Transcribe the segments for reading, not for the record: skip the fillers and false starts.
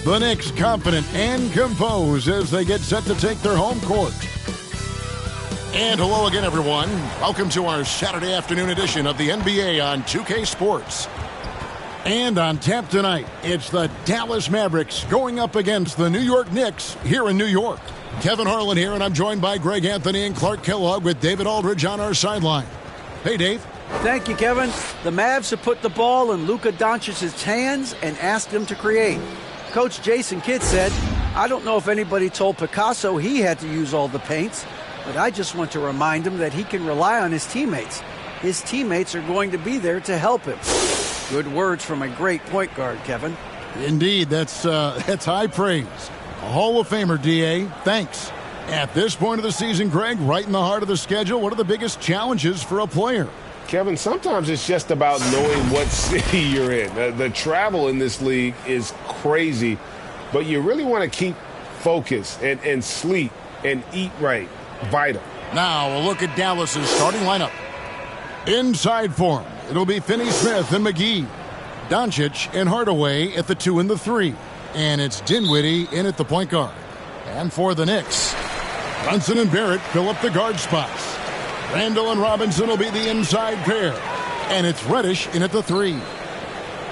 The Knicks confident and composed as they get set to take their home court. And hello again, everyone. Welcome to our Saturday afternoon edition of the NBA on 2K Sports. And on tap tonight, it's the Dallas Mavericks going up against the New York Knicks here in New York. Kevin Harlan here, and I'm joined by Greg Anthony and Clark Kellogg with David Aldridge on our sideline. Hey, Dave. Thank you, Kevin. The Mavs have put the ball in Luka Doncic's hands and asked him to create. Coach Jason Kidd said, I don't know if anybody told Picasso he had to use all the paints, but I just want to remind him that he can rely on his teammates. His teammates are going to be there to help him. Good words from a great point guard, Kevin. Indeed, that's high praise. A Hall of Famer, D.A. Thanks. At this point of the season, Greg, right in the heart of the schedule, what are the biggest challenges for a player? Kevin, sometimes it's just about knowing what city you're in. The travel in this league is crazy, but you really want to keep focus and sleep and eat right. Vital. Now, a look at Dallas's starting lineup. Inside for him, it'll be Finney-Smith and McGee. Doncic and Hardaway at the 2 and the 3. And it's Dinwiddie in at the point guard. And for the Knicks, Brunson and Barrett fill up the guard spots. Randall and Robinson will be the inside pair. And it's Reddish in at the 3.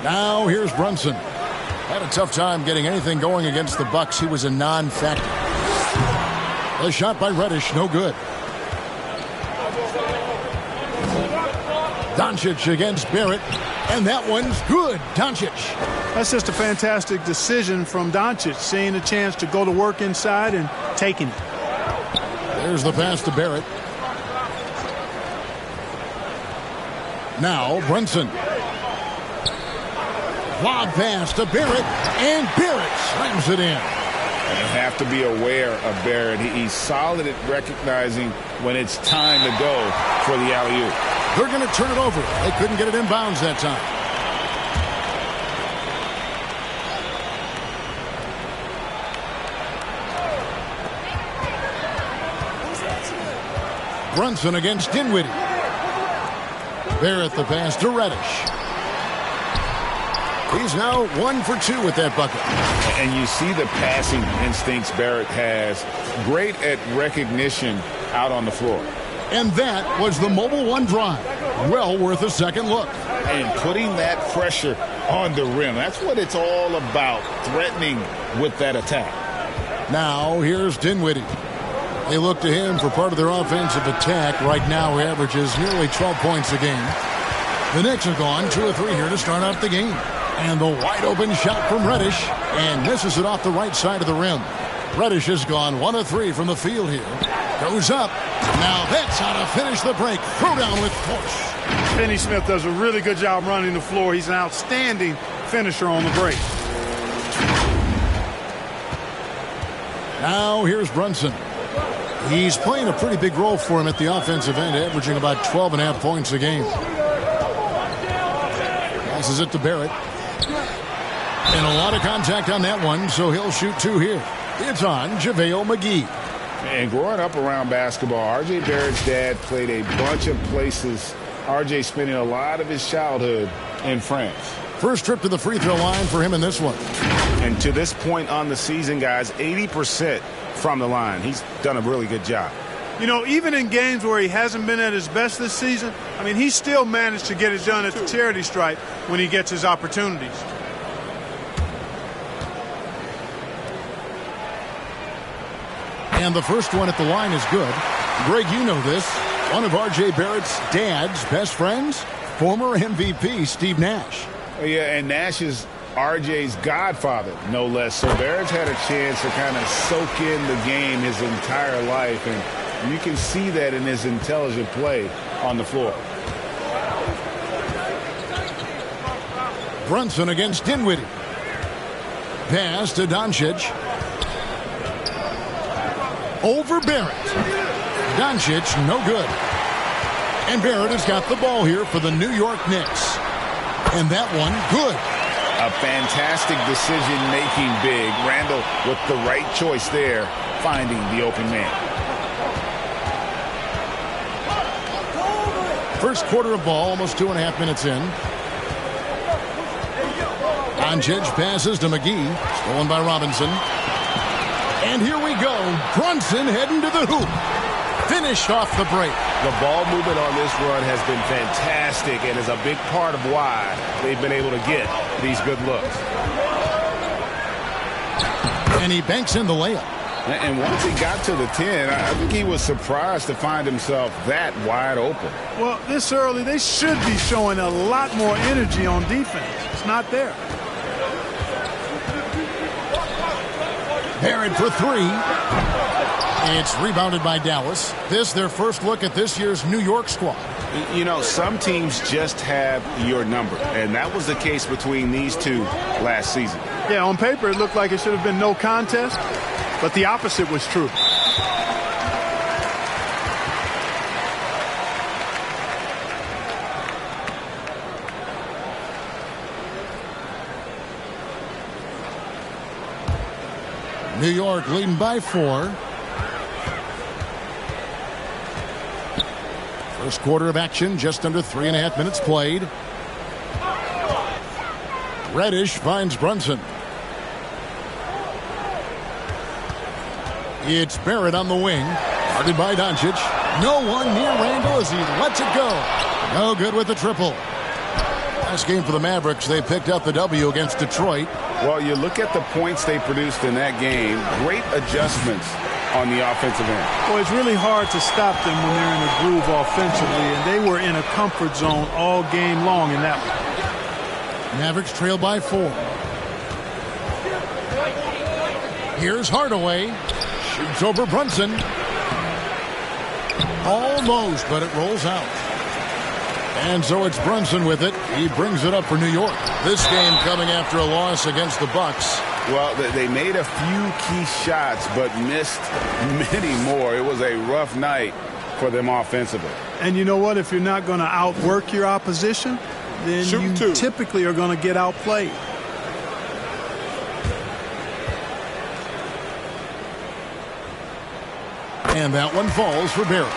Now here's Brunson. Had a tough time getting anything going against the Bucks. He was a non-factor. The shot by Reddish, no good. Doncic against Barrett, and that one's good. Doncic. That's just a fantastic decision from Doncic, seeing a chance to go to work inside and taking it. There's the pass to Barrett. Now Brunson. Lob pass to Barrett, and Barrett slams it in. You have to be aware of Barrett. He's solid at recognizing when it's time to go for the alley-oop. They're going to turn it over. They couldn't get it in bounds that time. Brunson against Dinwiddie. Barrett the pass to Reddish. He's now 1 for 2 with that bucket. And you see the passing instincts Barrett has. Great at recognition out on the floor. And that was the Mobile One drive. Well worth a second look. And putting that pressure on the rim. That's what it's all about, threatening with that attack. Now here's Dinwiddie. They look to him for part of their offensive attack. Right now he averages nearly 12 points a game. The Knicks have gone 2 or 3 here to start off the game. And the wide open shot from Reddish, and misses it off the right side of the rim. Reddish has gone 1 of 3 from the field here. Goes up. Now that's how to finish the break. Throw down with force. Finney-Smith does a really good job running the floor. He's an outstanding finisher on the break. Now here's Brunson. He's playing a pretty big role for him at the offensive end, averaging about 12.5 points a game. Passes it to Barrett. And a lot of contact on that one, so he'll shoot 2 here. It's on JaVale McGee. And growing up around basketball, R.J. Barrett's dad played a bunch of places. R.J. spending a lot of his childhood in France. First trip to the free throw line for him in this one. And to this point on the season, guys, 80% from the line. He's done a really good job. You know, even in games where he hasn't been at his best this season, I mean, he still managed to get it done at the charity stripe when he gets his opportunities. And the first one at the line is good. Greg, you know this. One of R.J. Barrett's dad's best friends, former MVP Steve Nash. Yeah, and Nash is R.J.'s godfather, no less. So Barrett's had a chance to kind of soak in the game his entire life, and you can see that in his intelligent play on the floor. Brunson against Dinwiddie. Pass to Doncic. Over Barrett. Doncic, no good. And Barrett has got the ball here for the New York Knicks. And that one, good. A fantastic decision-making big. Randall with the right choice there, finding the open man. First quarter of ball, almost 2.5 minutes in. Doncic passes to McGee. Stolen by Robinson. And here we go. Brunson heading to the hoop. Finished off the break. The ball movement on this run has been fantastic and is a big part of why they've been able to get these good looks. And he banks in the layup. And once he got to the 10, I think he was surprised to find himself that wide open. Well, this early, they should be showing a lot more energy on defense. It's not there. Barrett for three. It's rebounded by Dallas. This their first look at this year's New York squad. You know, some teams just have your number, and that was the case between these two last season. Yeah, on paper it looked like it should have been no contest, but the opposite was true. New York leading by 4. First quarter of action, just under 3.5 minutes played. Reddish finds Brunson. It's Barrett on the wing. Guarded by Doncic. No one near Randall as he lets it go. No good with the triple. Last game for the Mavericks, they picked up the W against Detroit. Well, you look at the points they produced in that game. Great adjustments on the offensive end. Well, it's really hard to stop them when they're in a groove offensively, and they were in a comfort zone all game long in that one. Mavericks trail by 4. Here's Hardaway. Shoots over Brunson. Almost, but it rolls out. And so it's Brunson with it. He brings it up for New York. This game coming after a loss against the Bucks. Well, they made a few key shots, but missed many more. It was a rough night for them offensively. And you know what? If you're not going to outwork your opposition, then you typically are going to get outplayed. And that one falls for Barrett.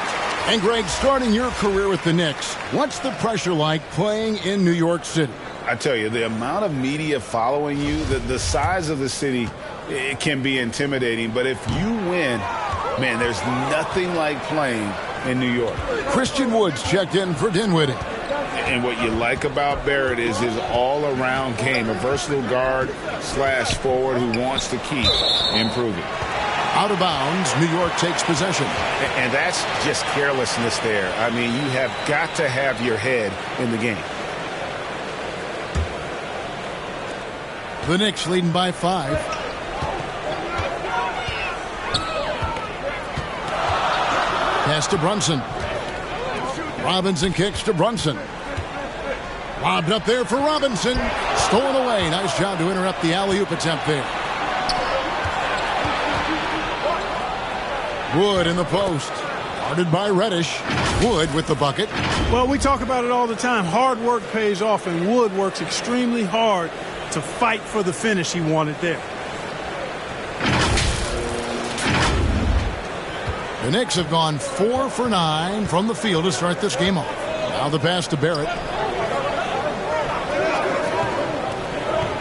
And Greg, starting your career with the Knicks, what's the pressure like playing in New York City? I tell you, the amount of media following you, the size of the city, it can be intimidating. But if you win, man, there's nothing like playing in New York. Christian Woods checked in for Dinwiddie. And what you like about Barrett is his all-around game, a versatile guard / forward who wants to keep improving. Out of bounds, New York takes possession. And that's just carelessness there. I mean, you have got to have your head in the game. The Knicks leading by 5. Pass to Brunson. Robinson kicks to Brunson. Lobbed up there for Robinson. Stolen away. Nice job to interrupt the alley-oop attempt there. Wood in the post. Guarded by Reddish. Wood with the bucket. Well, we talk about it all the time. Hard work pays off, and Wood works extremely hard to fight for the finish he wanted there. The Knicks have gone 4 for 9 from the field to start this game off. Now the pass to Barrett.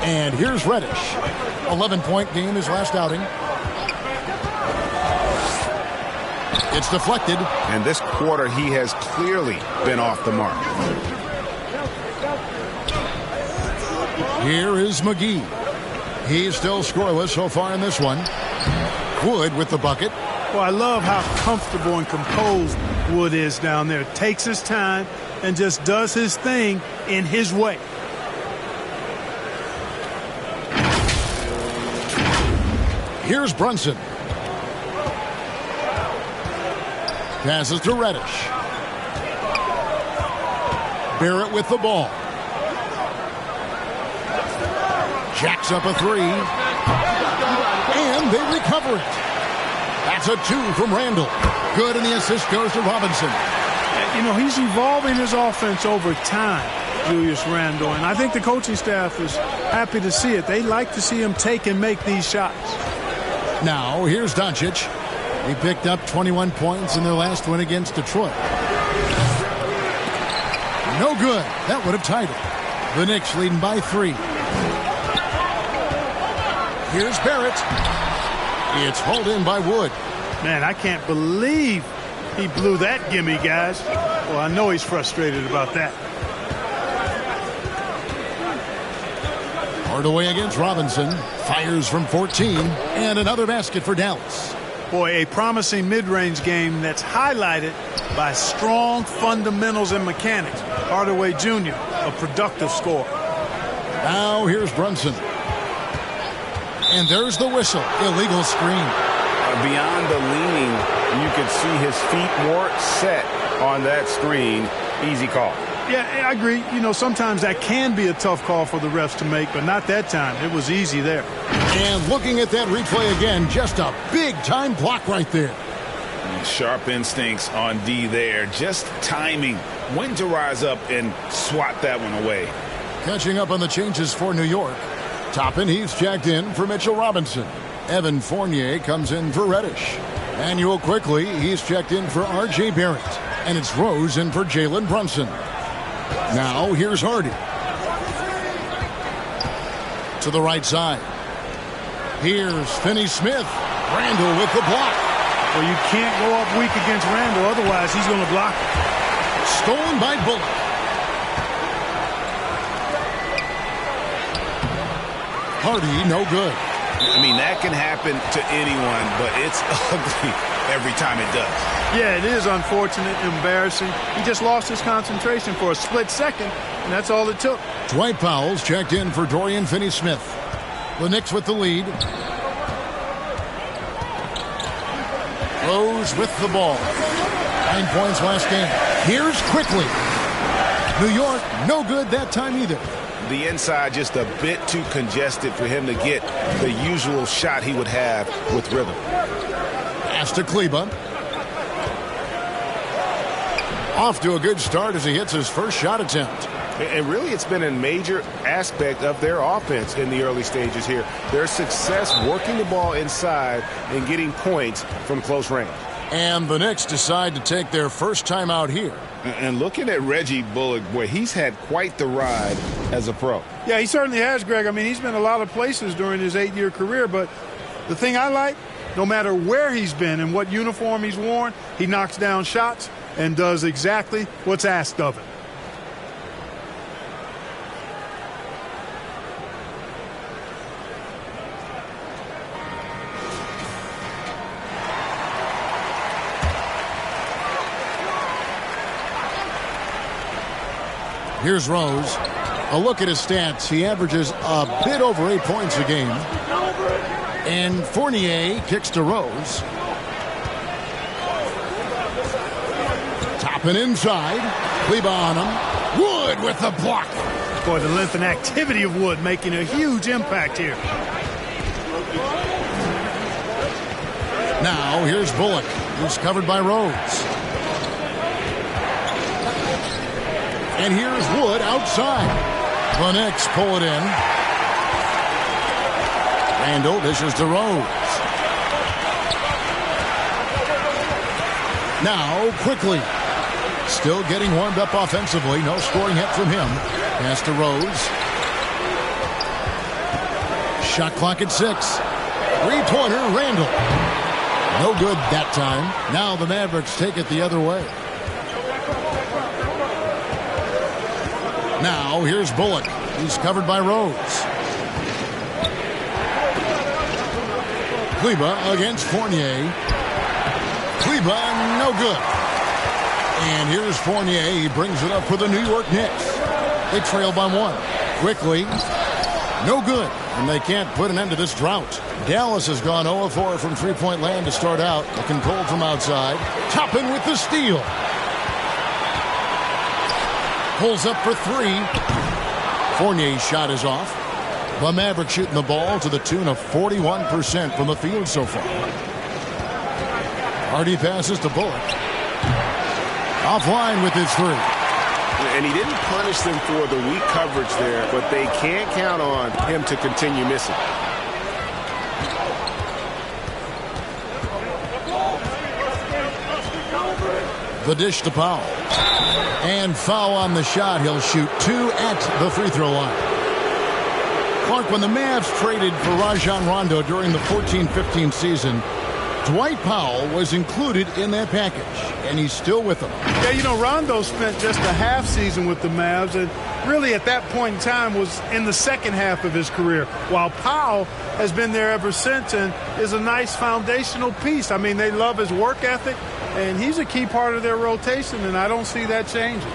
And here's Reddish. 11-point game his last outing. It's deflected. And this quarter, he has clearly been off the mark. Here is McGee. He's still scoreless so far in this one. Wood with the bucket. Well, I love how comfortable and composed Wood is down there. Takes his time and just does his thing in his way. Here's Brunson. Passes to Reddish. Barrett with the ball. Jacks up a 3. And they recover it. That's a 2 from Randall. Good, and the assist goes to Robinson. You know, he's evolving his offense over time, Julius Randle, and I think the coaching staff is happy to see it. They like to see him take and make these shots. Now, here's Doncic. He picked up 21 points in their last win against Detroit. No good. That would have tied it. The Knicks leading by 3. Here's Barrett. It's hauled in by Wood. Man, I can't believe he blew that gimme, guys. Well, I know he's frustrated about that. Hardaway against Robinson. Fires from 14. And another basket for Dallas. Boy, a promising mid-range game that's highlighted by strong fundamentals and mechanics. Hardaway Jr., a productive scorer. Now here's Brunson. And there's the whistle. Illegal screen. Beyond the leaning, you could see his feet more set on that screen. Easy call. Yeah, I agree. You know, sometimes that can be a tough call for the refs to make, but not that time. It was easy there. And looking at that replay again, just a big-time block right there. Sharp instincts on D there. Just timing. When to rise up and swat that one away. Catching up on the changes for New York. Toppin, he's checked in for Mitchell Robinson. Evan Fournier comes in for Reddish. Manuel Quickly, he's checked in for R.J. Barrett. And it's Rose in for Jalen Brunson. Now here's Hardy. To the right side. Here's Finney-Smith. Randall with the block. Well, you can't go up weak against Randall, otherwise he's going to block it. Stolen by Bullock. Hardy, no good. I mean, that can happen to anyone, but it's ugly every time it does. Yeah, it is unfortunate, embarrassing. He just lost his concentration for a split second, and that's all it took. Dwight Powell's checked in for Dorian Finney-Smith. The Knicks with the lead. Rose with the ball. 9 points last game. Here's Quickly. New York, no good that time either. The inside just a bit too congested for him to get the usual shot he would have with rhythm. Pass to Kleba. Off to a good start as he hits his first shot attempt. And really, it's been a major aspect of their offense in the early stages here. Their success working the ball inside and getting points from close range. And the Knicks decide to take their first time out here. And looking at Reggie Bullock, boy, he's had quite the ride as a pro. Yeah, he certainly has, Greg. I mean, he's been a lot of places during his 8-year career, but the thing I like, no matter where he's been and what uniform he's worn, he knocks down shots and does exactly what's asked of him. Here's Rose. A look at his stats. He averages a bit over 8 points a game. And Fournier kicks to Rose. Toppin inside. Kleba on him. Wood with the block. Boy, the length and activity of Wood making a huge impact here. Now here's Bullock. He's covered by Rose. And here's Wood outside. The Knicks pull it in. Randall dishes to Rose. Now Quickly. Still getting warmed up offensively. No scoring hit from him. Pass to Rose. Shot clock at 6. Three-pointer, Randall. No good that time. Now the Mavericks take it the other way. Now here's Bullock. He's covered by Rose. Kleba against Fournier. Kleba, no good. And here's Fournier. He brings it up for the New York Knicks. They trail by 1. Quickly, no good. And they can't put an end to this drought. Dallas has gone 0-4 from three-point land to start out. Looking cold from outside. Toppin with the steal. Pulls up for 3. Fournier's shot is off. The Mavericks shooting the ball to the tune of 41% from the field so far. Hardy passes to Bullock. Offline with his 3. And he didn't punish them for the weak coverage there, but they can't count on him to continue missing. The dish to Powell. And foul on the shot. He'll shoot 2 at the free throw line. Clark, when the Mavs traded for Rajon Rondo during the 14-15 season, Dwight Powell was included in that package, and he's still with them. Yeah, you know, Rondo spent just a half season with the Mavs, and really at that point in time was in the second half of his career, while Powell has been there ever since and is a nice foundational piece. I mean, they love his work ethic, and he's a key part of their rotation, and I don't see that changing.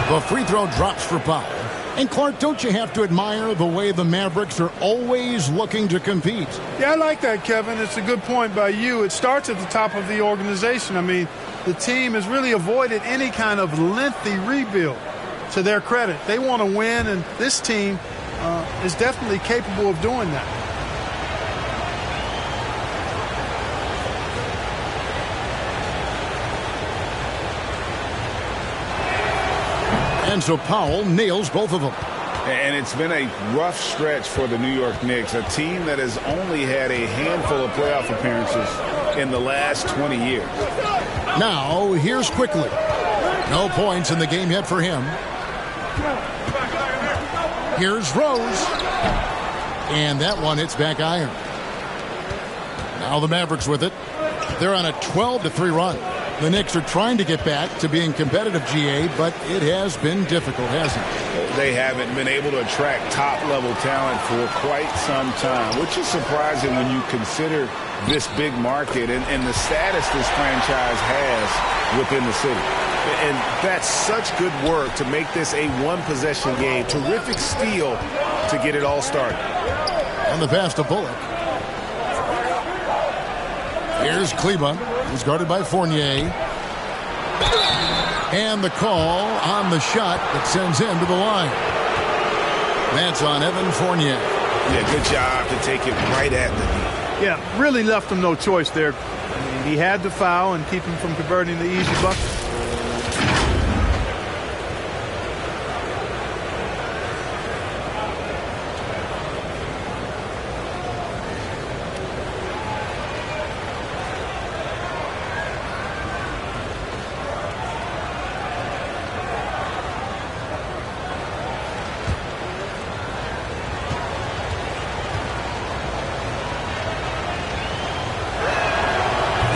The free throw drops for Powell. And Clark, don't you have to admire the way the Mavericks are always looking to compete? Yeah, I like that, Kevin. It's a good point by you. It starts at the top of the organization. I mean, the team has really avoided any kind of lengthy rebuild. To their credit, they want to win, and this team is definitely capable of doing that. And so Powell nails both of them. And it's been a rough stretch for the New York Knicks, a team that has only had a handful of playoff appearances in the last 20 years. Now, here's Quickly. No points in the game yet for him. Here's Rose. And that one hits back iron. Now the Mavericks with it. They're on a 12-3 run. The Knicks are trying to get back to being competitive, GA, but it has been difficult, hasn't it? They haven't been able to attract top-level talent for quite some time, which is surprising when you consider this big market and the status this franchise has within the city. And that's such good work to make this a one-possession game. Terrific steal to get it all started. On the pass to Bullock. Here's Kleba. He's guarded by Fournier. And the call on the shot that sends him to the line. That's on Evan Fournier. Yeah, good job to take it right at the knee. Yeah, really left him no choice there. I mean, he had to foul and keep him from converting the easy bucket.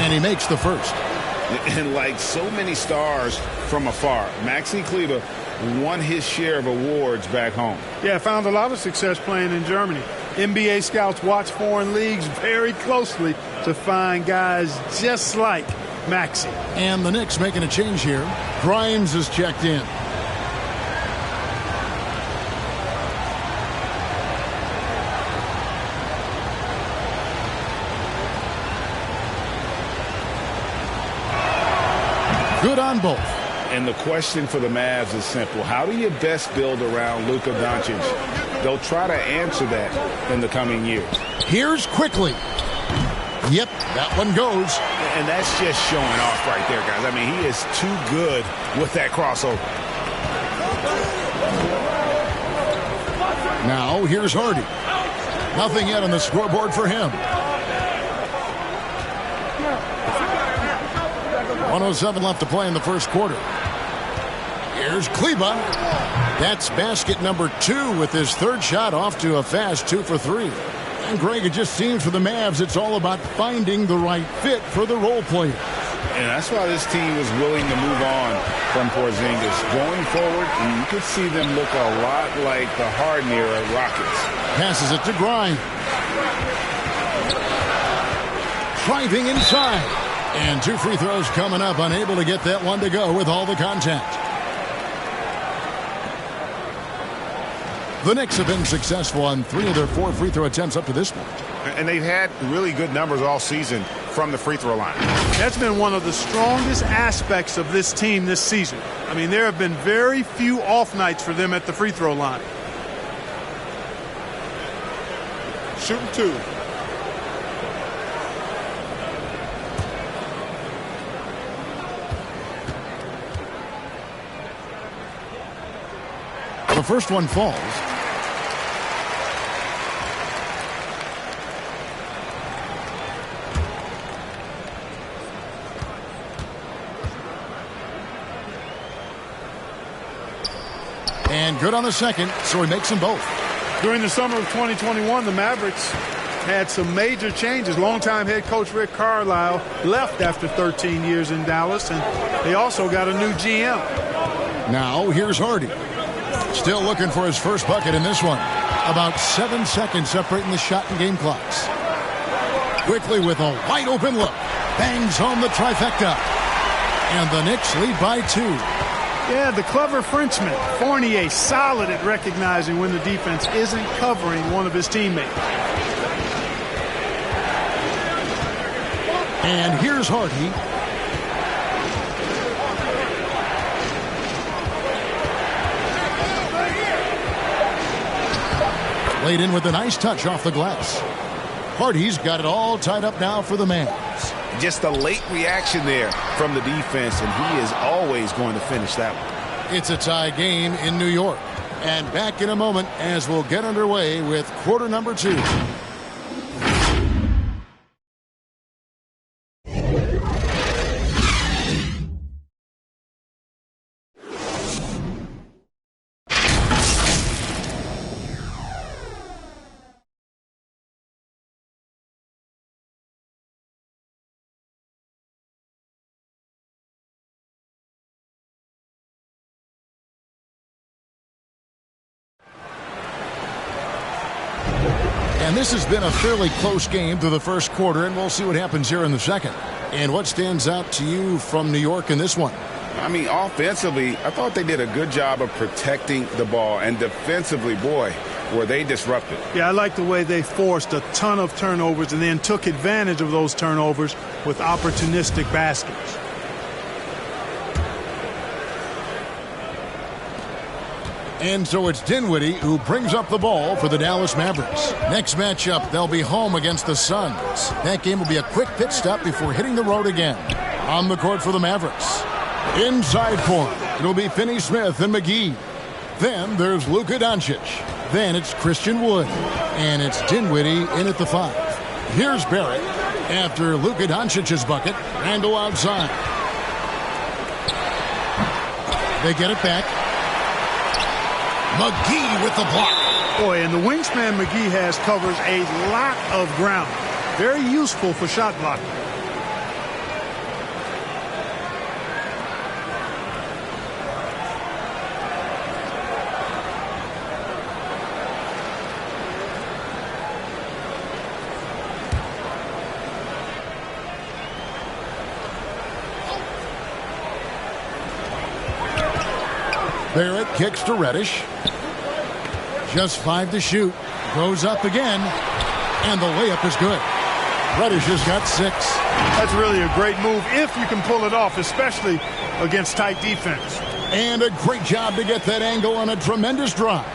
And he makes the first. And like so many stars from afar, Maxi Kleber won his share of awards back home. Yeah, found a lot of success playing in Germany. NBA scouts watch foreign leagues very closely to find guys just like Maxi. And the Knicks making a change here. Grimes is checked in. Good on both. And the question for the Mavs is simple. How do you best build around Luka Doncic? They'll try to answer that in the coming years. Here's Quickly. Yep, that one goes. And that's just showing off right there, guys. I mean, he is too good with that crossover. Now, here's Hardy. Nothing yet on the scoreboard for him. 1:07 left to play in the first quarter. Here's Kleba. That's basket number 2 with his third shot off to a fast 2 for 3. And Greg, it just seems for the Mavs it's all about finding the right fit for the role players. And that's why this team was willing to move on from Porzingis. Going forward, you could see them look a lot like the Harden-era Rockets. Passes it to Grimes. Driving inside. And 2 free throws coming up, unable to get that one to go with all the contact. The Knicks have been successful on 3 of their 4 free throw attempts up to this point. And they've had really good numbers all season from the free throw line. That's been one of the strongest aspects of this team this season. I mean, there have been very few off nights for them at the free throw line. Shooting 2. The first one falls. And good on the second, so he makes them both. During the summer of 2021, the Mavericks had some major changes. Longtime head coach Rick Carlisle left after 13 years in Dallas, and they also got a new GM. Now here's Hardy. Still looking for his first bucket in this one. About 7 seconds separating the shot and game clocks. Quickly with a wide open look. Bangs home the trifecta. And the Knicks lead by 2. Yeah, the clever Frenchman, Fournier, solid at recognizing when the defense isn't covering one of his teammates. And here's Hardy. Laid in with a nice touch off the glass. Hardy's got it all tied up now for the Mavs. Just a late reaction there from the defense, and he is always going to finish that one. It's a tie game in New York. And back in a moment as we'll get underway with quarter number 2. And this has been a fairly close game through the first quarter, and we'll see what happens here in the second. And what stands out to you from New York in this one? I mean, offensively, I thought they did a good job of protecting the ball. And defensively, boy, were they disrupted. Yeah, I like the way they forced a ton of turnovers and then took advantage of those turnovers with opportunistic baskets. And so it's Dinwiddie who brings up the ball for the Dallas Mavericks. Next matchup, they'll be home against the Suns. That game will be a quick pit stop before hitting the road again. On the court for the Mavericks. Inside for him, it'll be Finney-Smith and McGee. Then there's Luka Doncic. Then it's Christian Wood. And it's Dinwiddie in at the 5. Here's Barrett. After Luka Doncic's bucket, Randle outside. They get it back. McGee with the block. Boy, and the wingspan McGee has covers a lot of ground. Very useful for shot blocking. Barrett kicks to Reddish. Just 5 to shoot. Goes up again. And the layup is good. Reddish has got 6. That's really a great move if you can pull it off, especially against tight defense. And a great job to get that angle on a tremendous drive.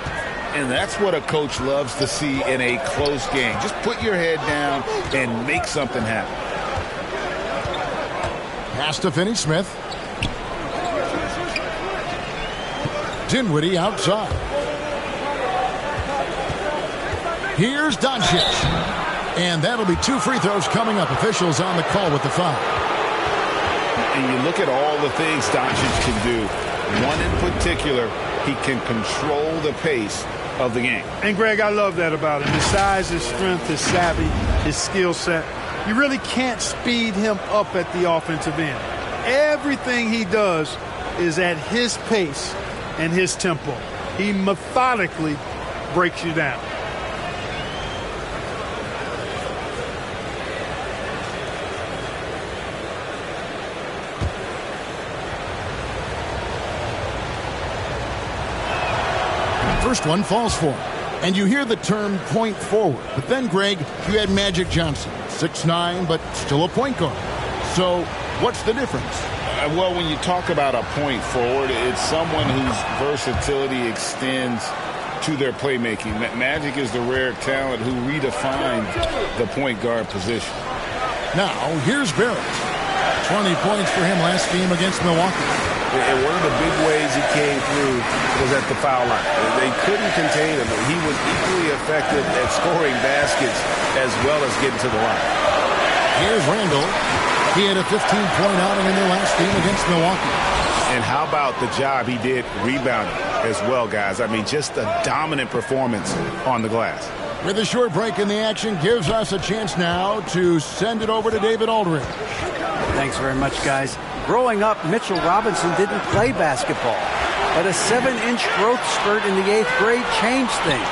And that's what a coach loves to see in a close game. Just put your head down and make something happen. Pass to Finney-Smith. Dinwiddie outside. Here's Doncic. And that'll be 2 free throws coming up. Officials on the call with the foul. And you look at all the things Doncic can do. One in particular, he can control the pace of the game. And, Greg, I love that about him. His size, his strength, his savvy, his skill set. You really can't speed him up at the offensive end. Everything he does is at his pace and his tempo. He methodically breaks you down. First one falls for him. And you hear the term point forward. But then, Greg, you had Magic Johnson, 6'9", but still a point guard. So what's the difference? Well, when you talk about a point forward, it's someone whose versatility extends to their playmaking. Magic is the rare talent who redefined the point guard position. Now, here's Barrett. 20 points for him last game against Milwaukee. And one of the big ways he came through was at the foul line. They couldn't contain him. He was equally effective at scoring baskets as well as getting to the line. Here's Randle. He had a 15-point outing in their last game against Milwaukee. And how about the job he did rebounding as well, guys? I mean, just a dominant performance on the glass. With a short break in the action, gives us a chance now to send it over to David Aldridge. Thanks very much, guys. Growing up, Mitchell Robinson didn't play basketball, but a 7-inch growth spurt in the 8th grade changed things.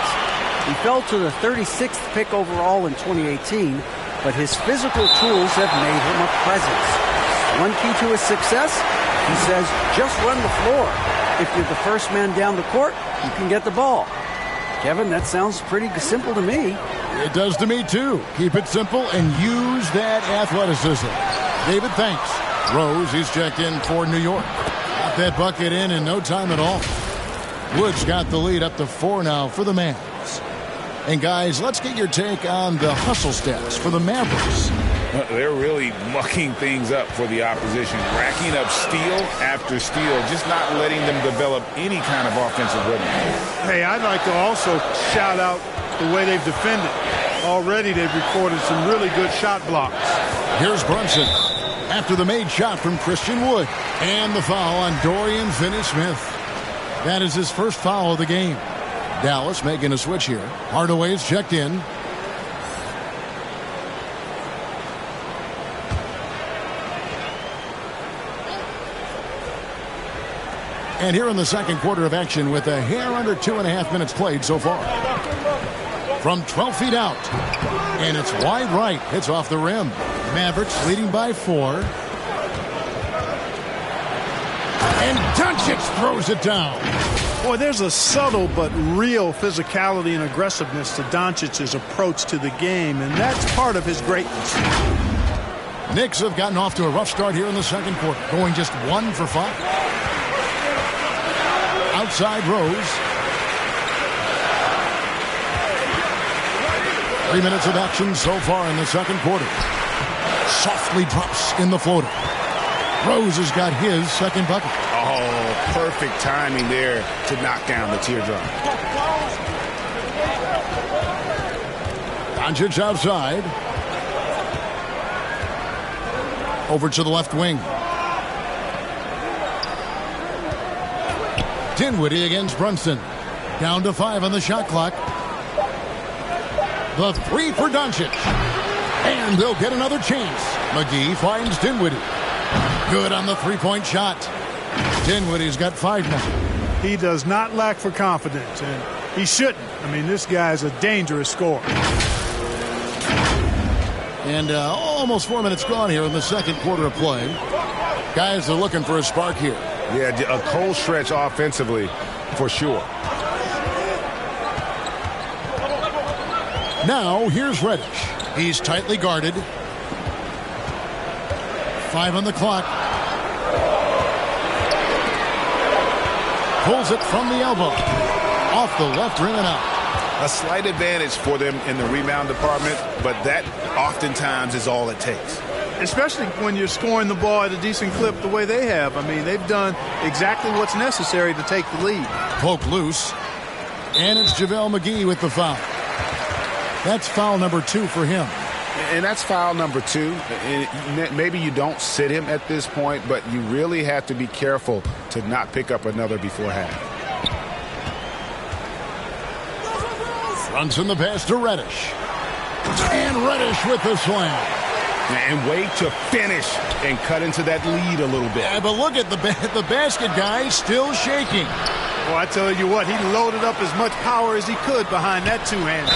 He fell to the 36th pick overall in 2018, but his physical tools have made him a presence. One key to his success, he says, just run the floor. If you're the first man down the court, you can get the ball. Kevin, that sounds pretty simple to me. It does to me, too. Keep it simple and use that athleticism. David, thanks. Rose, he's checked in for New York. Got that bucket in no time at all. Woods got the lead up to 4 now for the Mavs. And, guys, let's get your take on the hustle stats for the Mavericks. They're really mucking things up for the opposition, racking up steal after steal, just not letting them develop any kind of offensive rhythm. Hey, I'd like to also shout out the way they've defended. Already they've recorded some really good shot blocks. Here's Brunson after the made shot from Christian Wood. And the foul on Dorian Finney-Smith. That is his first foul of the game. Dallas making a switch here. Hardaway's checked in. And here in the second quarter of action with a hair under 2.5 minutes played so far. From 12 feet out. And it's wide right. It's off the rim. Mavericks leading by 4. And Doncic throws it down. Boy, there's a subtle but real physicality and aggressiveness to Doncic's approach to the game, and that's part of his greatness. Knicks have gotten off to a rough start here in the second quarter, going just 1 for 5. Outside Rose. 3 minutes of action so far in the second quarter. Softly drops in the floater. Rose has got his second bucket. Oh, perfect timing there to knock down the teardrop. Doncic outside. Over to the left wing. Dinwiddie against Brunson. Down to 5 on the shot clock. The 3 for Doncic. And they'll get another chance. McGee finds Dinwiddie. Good on the three-point shot. Dinwiddie's got 5 now. He does not lack for confidence, and he shouldn't. I mean, this guy's a dangerous scorer. And almost 4 minutes gone here in the second quarter of play. Guys are looking for a spark here. Yeah, a cold stretch offensively for sure. Now, here's Reddish. He's tightly guarded. 5 on the clock. Pulls it from the elbow. Off the left rim and out. A slight advantage for them in the rebound department, but that oftentimes is all it takes. Especially when you're scoring the ball at a decent clip the way they have. I mean, they've done exactly what's necessary to take the lead. Poke loose. And it's JaVale McGee with the foul. That's foul number 2 for him. And that's foul number 2. And maybe you don't sit him at this point, but you really have to be careful to not pick up another before half. Brunson the pass to Reddish. And Reddish with the slam. And way to finish and cut into that lead a little bit. Yeah, but look at the basket guy still shaking. Well, I tell you what, he loaded up as much power as he could behind that two-hander.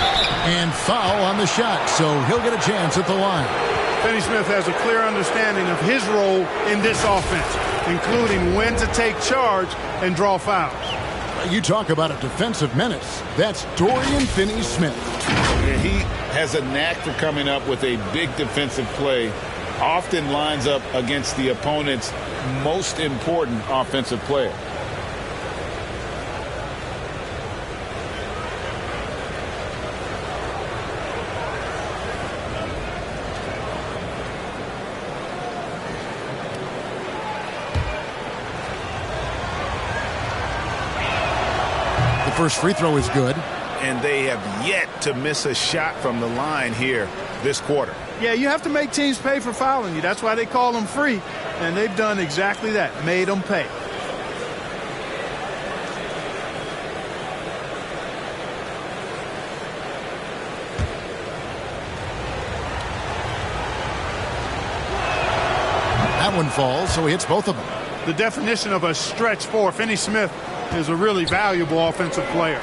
And foul on the shot, so he'll get a chance at the line. Finney-Smith has a clear understanding of his role in this offense, including when to take charge and draw fouls. You talk about a defensive menace. That's Dorian Finney-Smith. He has a knack for coming up with a big defensive play. Often lines up against the opponent's most important offensive player. First free throw is good. And they have yet to miss a shot from the line here this quarter. Yeah, you have to make teams pay for fouling you. That's why they call them free. And they've done exactly that, made them pay. That one falls, so he hits both of them. The definition of a stretch four. Finney Smith is a really valuable offensive player.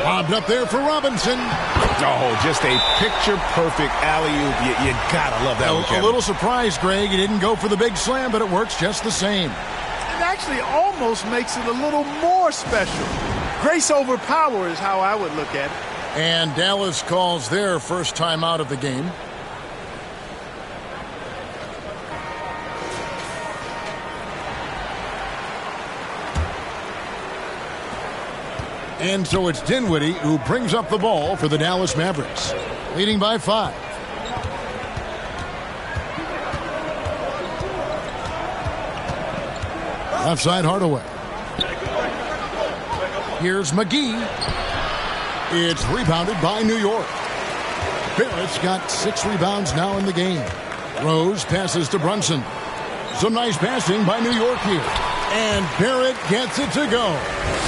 Bobbed up there for Robinson. Oh, just a picture-perfect alley-oop. You gotta love that one, A little surprised, Greg. He didn't go for the big slam, but it works just the same. It actually almost makes it a little more special. Grace over power is how I would look at it. And Dallas calls their first time out of the game. And so it's Dinwiddie who brings up the ball for the Dallas Mavericks, leading by 5. Left side Hardaway. Here's McGee. It's rebounded by New York. Barrett's got 6 rebounds now in the game. Rose passes to Brunson. Some nice passing by New York here. And Barrett gets it to go.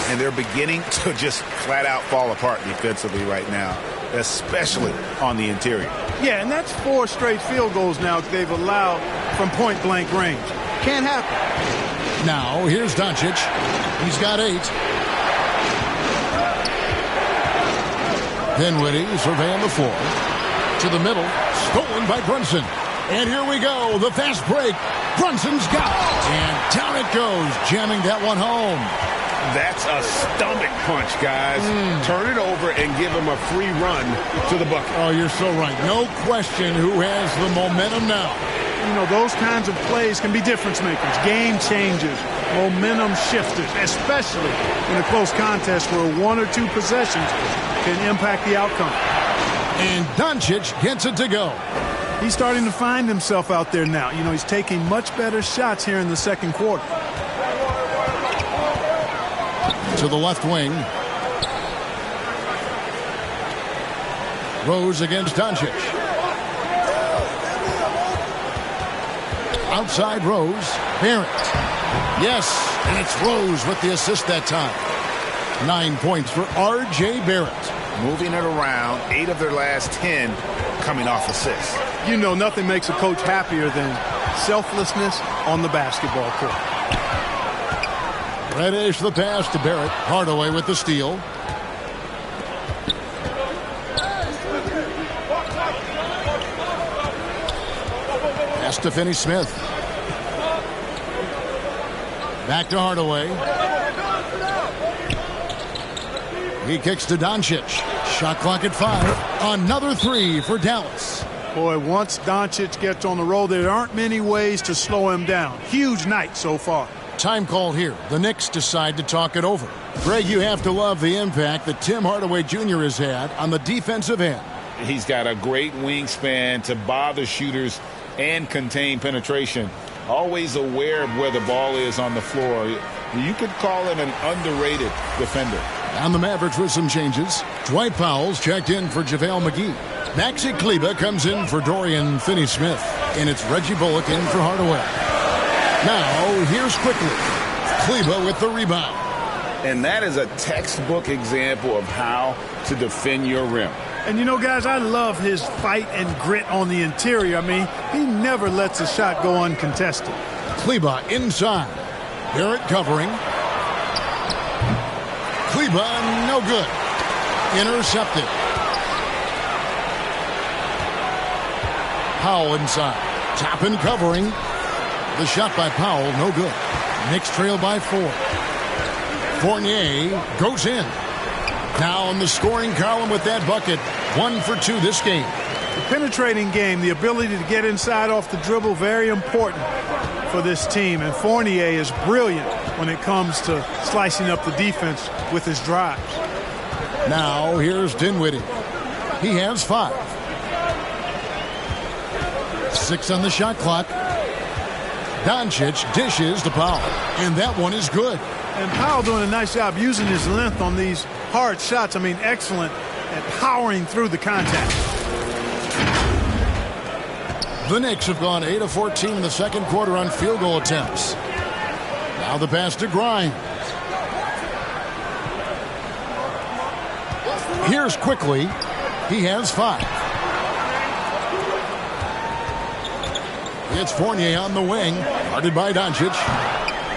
And they're beginning to just flat out fall apart defensively right now, especially on the interior. Yeah, and that's 4 straight field goals now they've allowed from point-blank range. Can't happen. Now, here's Doncic. He's got 8. Dinwiddie surveying the floor. To the middle. Stolen by Brunson. And here we go. The fast break. Brunson's got it. And down it goes. Jamming that one home. That's a stomach punch, guys. Turn it over and give him a free run to the bucket. Oh, you're so right. No question who has the momentum now. You know, those kinds of plays can be difference makers, game changers, momentum shifters, especially in a close contest where 1 or 2 possessions can impact the outcome. And Doncic gets it to go. He's starting to find himself out there now. You know, he's taking much better shots here in the second quarter. To the left wing. Rose against Doncic. Outside Rose. Barrett. Yes, and it's Rose with the assist that time. 9 points for R.J. Barrett. Moving it around, 8 of their last 10 coming off assists. You know, nothing makes a coach happier than selflessness on the basketball court. Reddish the pass to Barrett. Hardaway with the steal. Pass to Finney Smith. Back to Hardaway. He kicks to Doncic. Shot clock at 5. Another 3 for Dallas. Boy, once Doncic gets on the roll, there aren't many ways to slow him down. Huge night so far. Time call here. The Knicks decide to talk it over. Greg, you have to love the impact that Tim Hardaway Jr. has had on the defensive end. He's got a great wingspan to bother shooters and contain penetration. Always aware of where the ball is on the floor. You could call him an underrated defender. And the Mavericks with some changes. Dwight Powell's checked in for JaVale McGee. Maxi Kleber comes in for Dorian Finney-Smith. And it's Reggie Bullock in for Hardaway. Now, here's quickly. Kleber with the rebound. And that is a textbook example of how to defend your rim. And you know, guys, I love his fight and grit on the interior. I mean, he never lets a shot go uncontested. Kleber inside. Barrett covering. Kleber, no good. Intercepted. Powell inside. Toppin covering. The shot by Powell, no good. Knicks trail by 4. Fournier goes in. Now in the scoring column with that bucket. 1 for 2 this game. The penetrating game, the ability to get inside off the dribble, very important for this team. And Fournier is brilliant when it comes to slicing up the defense with his drives. Now here's Dinwiddie. He has 5. 6 on the shot clock. Doncic dishes to Powell. And that one is good. And Powell doing a nice job using his length on these hard shots. I mean, excellent at powering through the contact. The Knicks have gone 8 of 14 in the second quarter on field goal attempts. Now the pass to Grimes. Here's quickly. He has 5. It's Fournier on the wing, guarded by Doncic.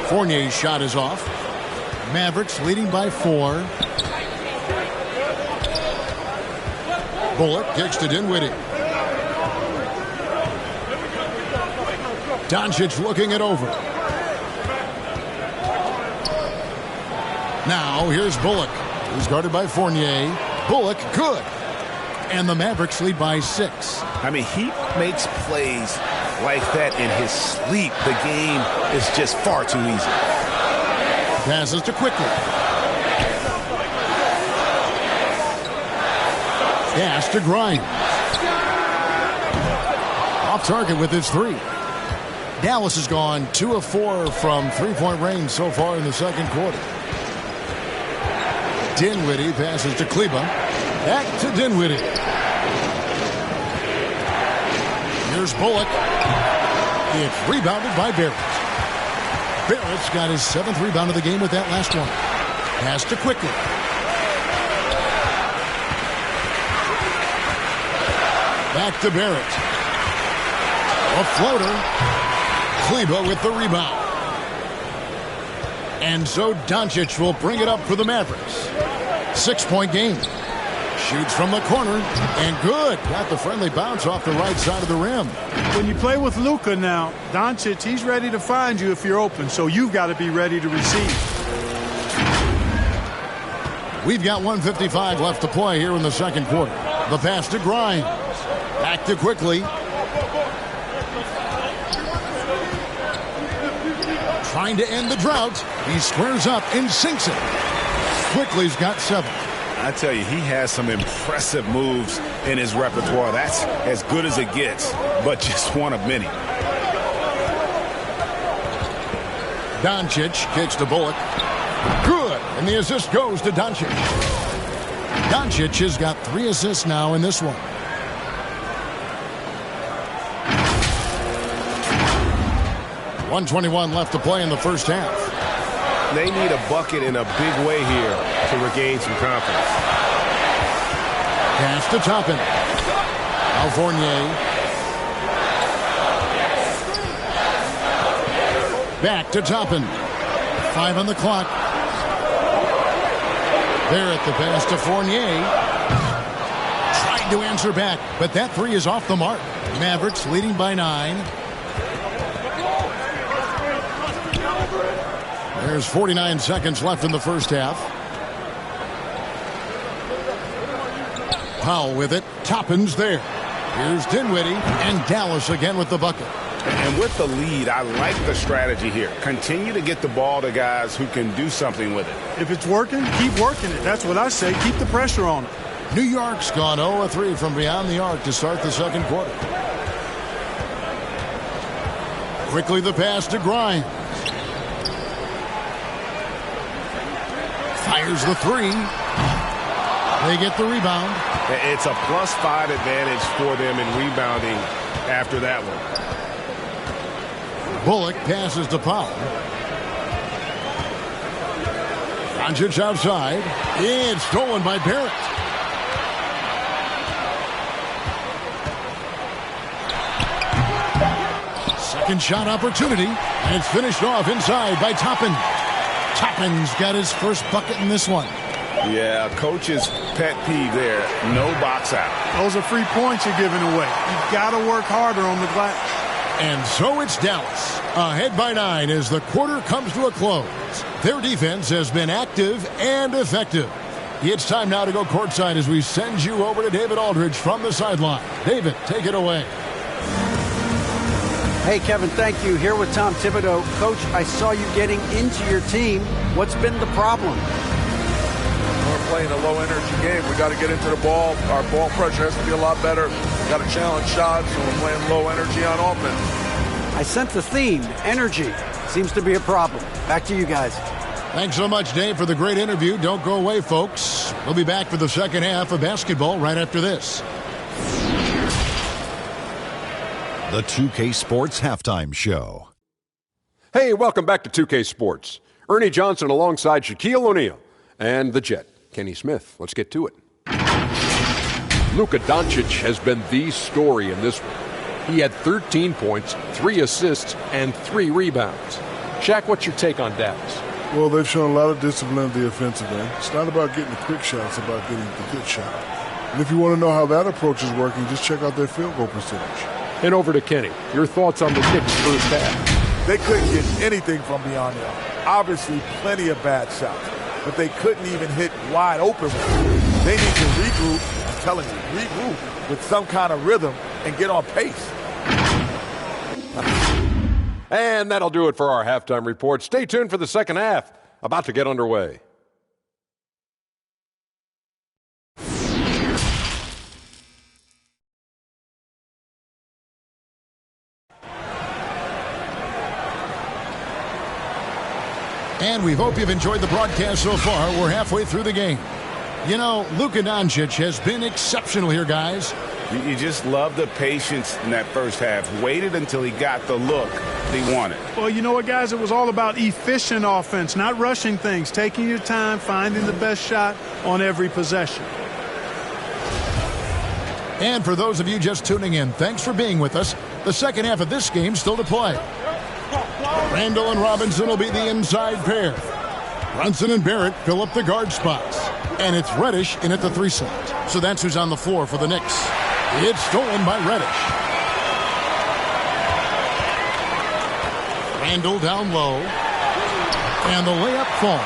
Fournier's shot is off. Mavericks leading by 4. Bullock kicks to Dinwiddie. Doncic looking it over. Now here's Bullock, who's guarded by Fournier. Bullock, good. And the Mavericks lead by 6. I mean, he makes plays like that in his sleep. The game is just far too easy. Passes to Quickly. Pass to Grimes. Off target with his 3. Dallas has gone 2 of 4 from three-point range so far in the second quarter. Dinwiddie passes to Kleba. Back to Dinwiddie. Here's Bullock. It's rebounded by Barrett. Barrett's got his 7th rebound of the game with that last one. Pass to Quickly. Back to Barrett. A floater. Kleba with the rebound. And so Doncic will bring it up for the Mavericks. 6-point game. Shoots from the corner. And good. Got the friendly bounce off the right side of the rim. When you play with Luka now, Doncic, he's ready to find you if you're open. So you've got to be ready to receive. We've got 1:55 left to play here in the second quarter. The pass to Grimes. Back to Quickly. Trying to end the drought. He squares up and sinks it. Quickly's got 7. I tell you, he has some impressive moves in his repertoire. That's as good as it gets, but just one of many. Doncic kicks to Bullock. Good. And the assist goes to Doncic. Doncic has got 3 assists now in this one. .121 left to play in the first half. They need a bucket in a big way here to regain some confidence. Pass to Toppin. Now Fournier. Back to Toppin. 5 on the clock. Barrett the pass to Fournier. Tried to answer back, but that 3 is off the mark. Mavericks leading by 9. There's 49 seconds left in the first half. Powell with it. Toppin's there. Here's Dinwiddie. And Dallas again with the bucket. And with the lead, I like the strategy here. Continue to get the ball to guys who can do something with it. If it's working, keep working it. That's what I say. Keep the pressure on it. New York's gone 0 of 3 from beyond the arc to start the second quarter. Quickly the pass to Grimes. Fires the 3. They get the rebound. It's a +5 advantage for them in rebounding after that one. Bullock passes to Powell. Doncic outside. It's stolen by Barrett. Second shot opportunity. And it's finished off inside by Toppin. Toppin's got his first bucket in this one. Yeah, coach's pet peeve there. No box out. Those are free points you're giving away. You've got to work harder on the glass. And so it's Dallas, ahead by 9 as the quarter comes to a close. Their defense has been active and effective. It's time now to go courtside as we send you over to David Aldridge from the sideline. David, take it away. Hey, Kevin, thank you. Here with Tom Thibodeau. Coach, I saw you getting into your team. What's been the problem? We're playing a low-energy game. We got to get into the ball. Our ball pressure has to be a lot better. We got to challenge shots, and we're playing low energy on offense. I sense the theme, energy, seems to be a problem. Back to you guys. Thanks so much, Dave, for the great interview. Don't go away, folks. We'll be back for the second half of basketball right after this. The 2K Sports Halftime Show. Hey, welcome back to 2K Sports. Ernie Johnson alongside Shaquille O'Neal and the Jet, Kenny Smith. Let's get to it. Luka Doncic has been the story in this one. He had 13 points, 3 assists, and 3 rebounds. Shaq, what's your take on Dallas? Well, they've shown a lot of discipline at the offensive end. It's not about getting the quick shots, it's about getting the good shot. And if you want to know how that approach is working, just check out their field goal percentage. And over to Kenny. Your thoughts on the Knicks' first half? They couldn't get anything from beyond the arc. Obviously, plenty of bad shots, but they couldn't even hit wide open ones. They need to regroup, I'm telling you, regroup with some kind of rhythm and get on pace. And that'll do it for our halftime report. Stay tuned for the second half, about to get underway. And we hope you've enjoyed the broadcast so far. We're halfway through the game. You know, Luka Doncic has been exceptional here, guys. You just love the patience in that first half. Waited until he got the look he wanted. Well, you know what, guys? It was all about efficient offense, not rushing things, taking your time, finding the best shot on every possession. And for those of you just tuning in, thanks for being with us. The second half of this game still to play. Randall and Robinson will be the inside pair. Brunson and Barrett fill up the guard spots. And it's Reddish in at the 3 slot. So that's who's on the floor for the Knicks. It's stolen by Reddish. Randall down low. And the layup falls.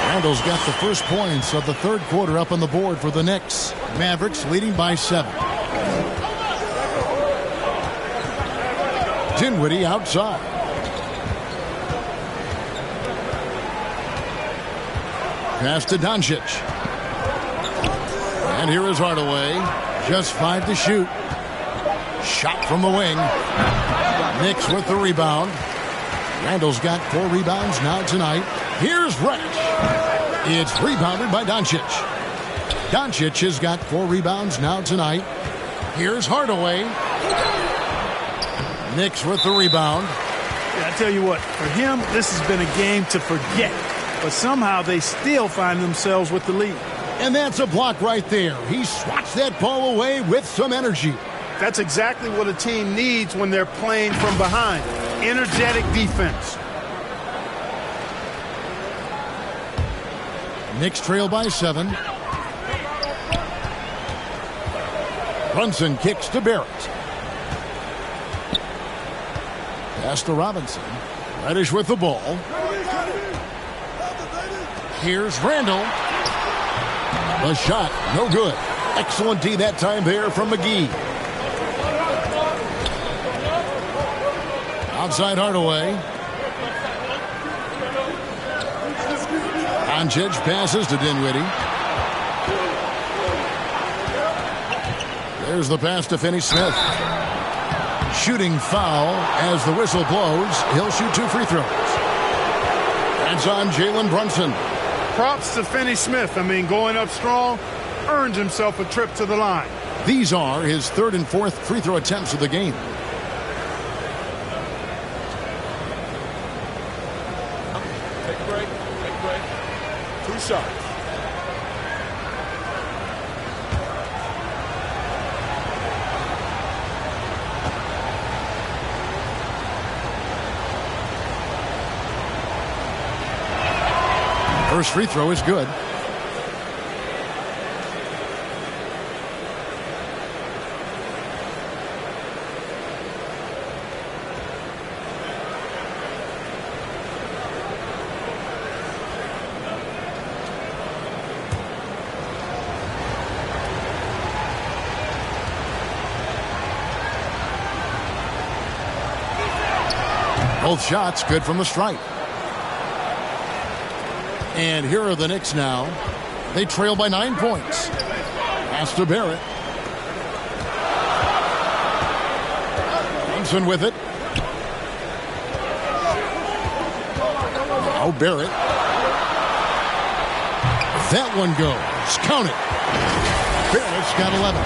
Randall's got the first points of the third quarter up on the board for the Knicks. Mavericks leading by 7. Dinwiddie outside. Pass to Doncic. And here is Hardaway. Just 5 to shoot. Shot from the wing. Knicks with the rebound. Randall's got 4 rebounds now tonight. Here's Reddish. It's rebounded by Doncic. Doncic has got 4 rebounds now tonight. Here's Hardaway. Knicks with the rebound. Yeah, I tell you what, for him, this has been a game to forget. But somehow they still find themselves with the lead. And that's a block right there. He swats that ball away with some energy. That's exactly what a team needs when they're playing from behind. Energetic defense. Knicks trail by 7. Brunson kicks to Barrett. Pass to Robinson. Reddish with the ball. Here's Randall. The shot, no good. Excellent D that time there from McGee. Outside Hardaway. Doncic passes to Dinwiddie. There's the pass to Finney Smith. Shooting foul as the whistle blows. He'll shoot 2 free throws. That's on Jalen Brunson. Props to Finney Smith. I mean, going up strong, earned himself a trip to the line. These are his 3rd and 4th free throw attempts of the game. Take a break. 2 shots. First free throw is good. Both shots good from the stripe. And here are the Knicks now. They trail by 9 points. Pass to Barrett. Brunson with it. Now Barrett. That one goes. Count it. Barrett's got 11.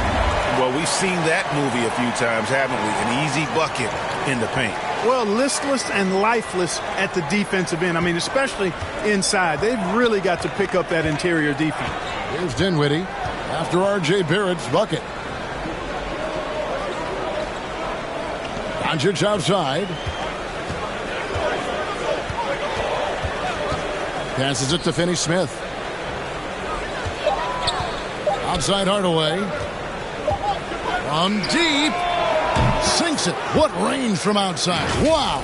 Well, we've seen that movie a few times, haven't we? An easy bucket in the paint. Well, listless and lifeless at the defensive end. I mean, especially inside. They've really got to pick up that interior defense. Here's Dinwiddie after R.J. Barrett's bucket. Doncic outside. Passes it to Finney-Smith. Outside Hardaway. From deep. Sinks it. What range from outside. Wow.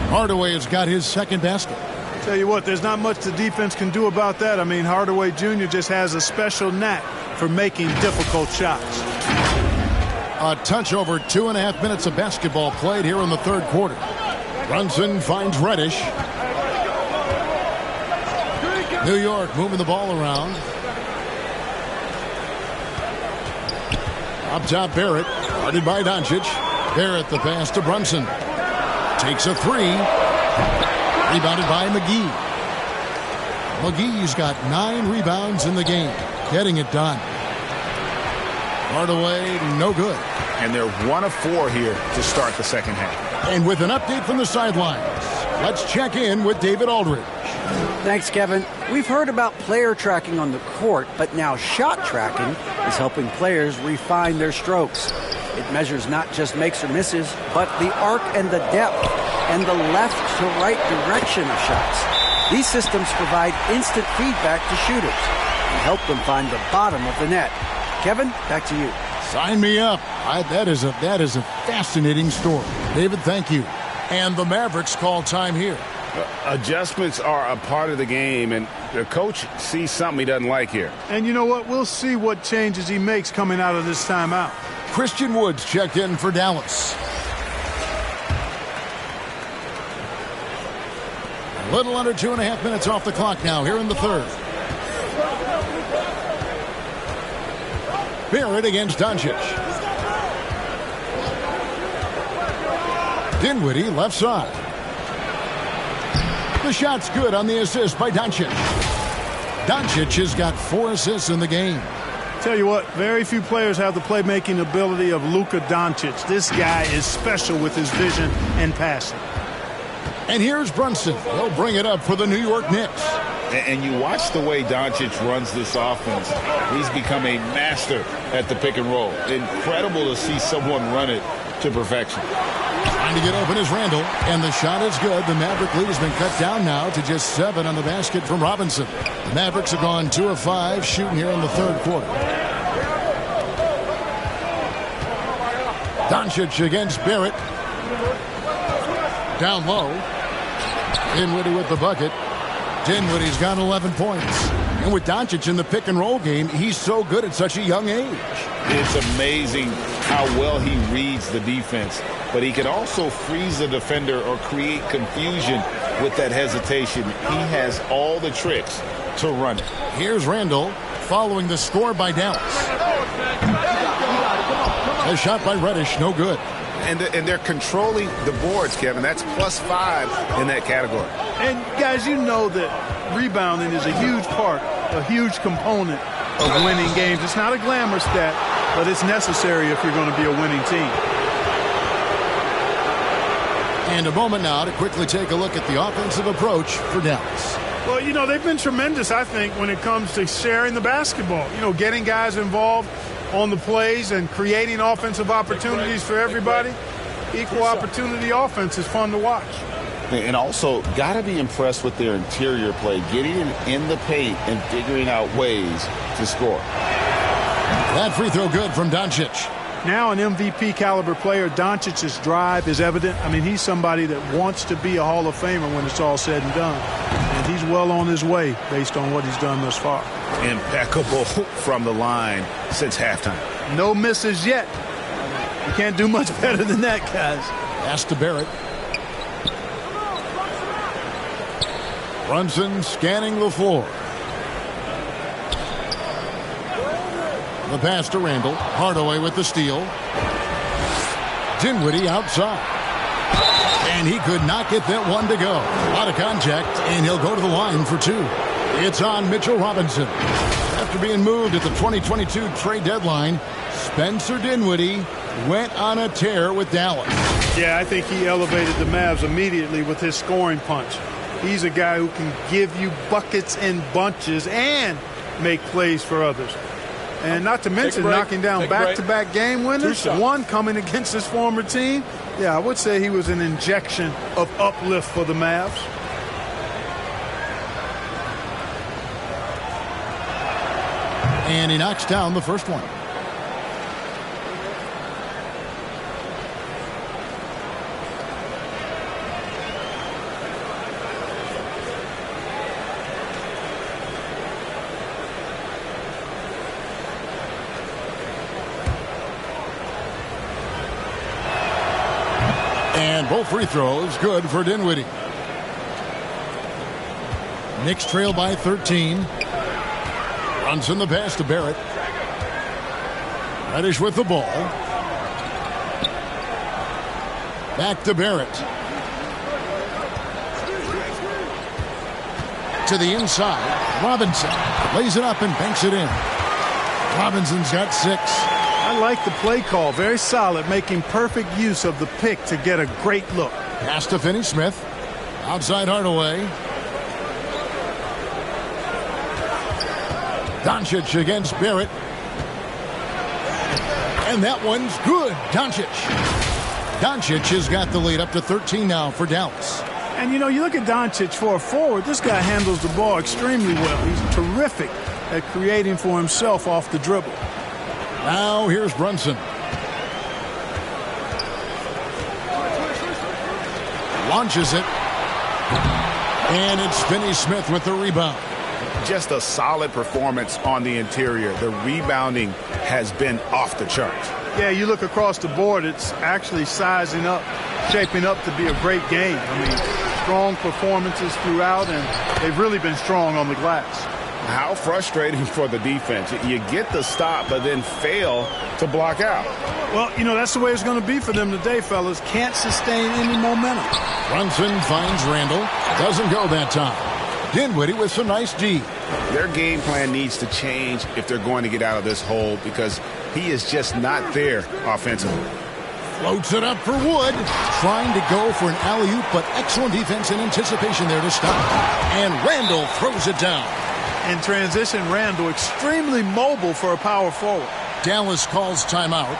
Hardaway has got his second basket. Tell you what, there's not much the defense can do about that. I mean, Hardaway Jr. just has a special knack for making difficult shots. A touch over 2.5 minutes of basketball played here in the third quarter. Brunson finds Reddish. New York moving the ball around. Up top, Barrett. Guarded by Doncic. Barrett the pass to Brunson. Takes a three. Rebounded by McGee. McGee's got 9 rebounds in the game. Getting it done. Hardaway, no good. And they're 1 of 4 here to start the second half. And with an update from the sidelines, let's check in with David Aldridge. Thanks, Kevin. We've heard about player tracking on the court, but now shot tracking is helping players refine their strokes. It measures not just makes or misses, but the arc and the depth and the left to right direction of shots. These systems provide instant feedback to shooters and help them find the bottom of the net. Kevin, back to you. Sign me up. That is a fascinating story. David, thank you. And the Mavericks call time here. Adjustments are a part of the game, and the coach sees something he doesn't like here. And you know what? We'll see what changes he makes coming out of this timeout. Christian Woods checked in for Dallas. A little under 2.5 minutes off the clock now here in the third. Barrett against Doncic. Dinwiddie left side. The shot's good on the assist by Doncic. Doncic has got 4 assists in the game. Tell you what, very few players have the playmaking ability of Luka Doncic. This guy is special with his vision and passing. And here's Brunson. He'll bring it up for the New York Knicks. And you watch the way Doncic runs this offense. He's become a master at the pick and roll. Incredible to see someone run it to perfection. Trying to get open is Randall, and the shot is good. The Maverick lead has been cut down now to just 7 on the basket from Robinson. The Mavericks have gone 2 of 5 shooting here in the third quarter. Doncic against Barrett. Down low. Dinwiddie with the bucket. Dinwiddie's got 11 points. And with Doncic in the pick and roll game, he's so good at such a young age. It's amazing how well he reads the defense. But he can also freeze the defender or create confusion with that hesitation. He has all the tricks to run it. Here's Randall following the score by Dallas. A shot by Reddish, no good. And they're controlling the boards, Kevin. That's +5 in that category. And, guys, you know that rebounding is a huge part, a huge component of winning games. It's not a glamour stat, but it's necessary if you're going to be a winning team. And a moment now to quickly take a look at the offensive approach for Dallas. Well, you know, they've been tremendous, I think, when it comes to sharing the basketball. You know, getting guys involved on the plays and creating offensive opportunities for everybody. Equal opportunity offense is fun to watch. And also, got to be impressed with their interior play, getting in the paint and figuring out ways to score. That free throw good from Doncic. Now an MVP caliber player, Doncic's drive is evident. I mean, he's somebody that wants to be a Hall of Famer when it's all said and done. And he's well on his way based on what he's done thus far. Impeccable from the line since halftime. No misses yet. You can't do much better than that, guys. Pass to Barrett. Brunson scanning the floor. The pass to Randall. Hardaway with the steal. Dinwiddie outside. And he could not get that one to go. A lot of contact, and he'll go to the line for 2. It's on Mitchell Robinson. After being moved at the 2022 trade deadline, Spencer Dinwiddie went on a tear with Dallas. Yeah, I think he elevated the Mavs immediately with his scoring punch. He's a guy who can give you buckets in bunches and make plays for others. And not to mention knocking down back-to-back game winners, one coming against his former team. Yeah, I would say he was an injection of uplift for the Mavs. And he knocks down the first one. And both free throws good for Dinwiddie. Knicks trail by 13. Brunson the pass to Barrett. Reddish with the ball. Back to Barrett. To the inside. Robinson lays it up and banks it in. Robinson's got 6. I like the play call. Very solid, making perfect use of the pick to get a great look. Pass to Finney-Smith. Outside Hardaway. Doncic against Barrett. And that one's good. Doncic has got the lead up to 13 now for Dallas. And, you know, you look at Doncic for a forward. This guy handles the ball extremely well. He's terrific at creating for himself off the dribble. Now here's Brunson. Launches it. And it's Finney-Smith with the rebound. Just a solid performance on the interior. The rebounding has been off the charts. Yeah, you look across the board, it's actually sizing up, shaping up to be a great game. I mean, strong performances throughout, and they've really been strong on the glass. How frustrating for the defense. You get the stop, but then fail to block out. Well, you know, that's the way it's going to be for them today, fellas. Can't sustain any momentum. Brunson finds Randall. Doesn't go that time. Dinwiddie with some nice D. Their game plan needs to change if they're going to get out of this hole because he is just not there offensively. Floats it up for Wood. Trying to go for an alley-oop, but excellent defense and anticipation there to stop. And Randall throws it down. In transition, Randall extremely mobile for a power forward. Dallas calls timeout.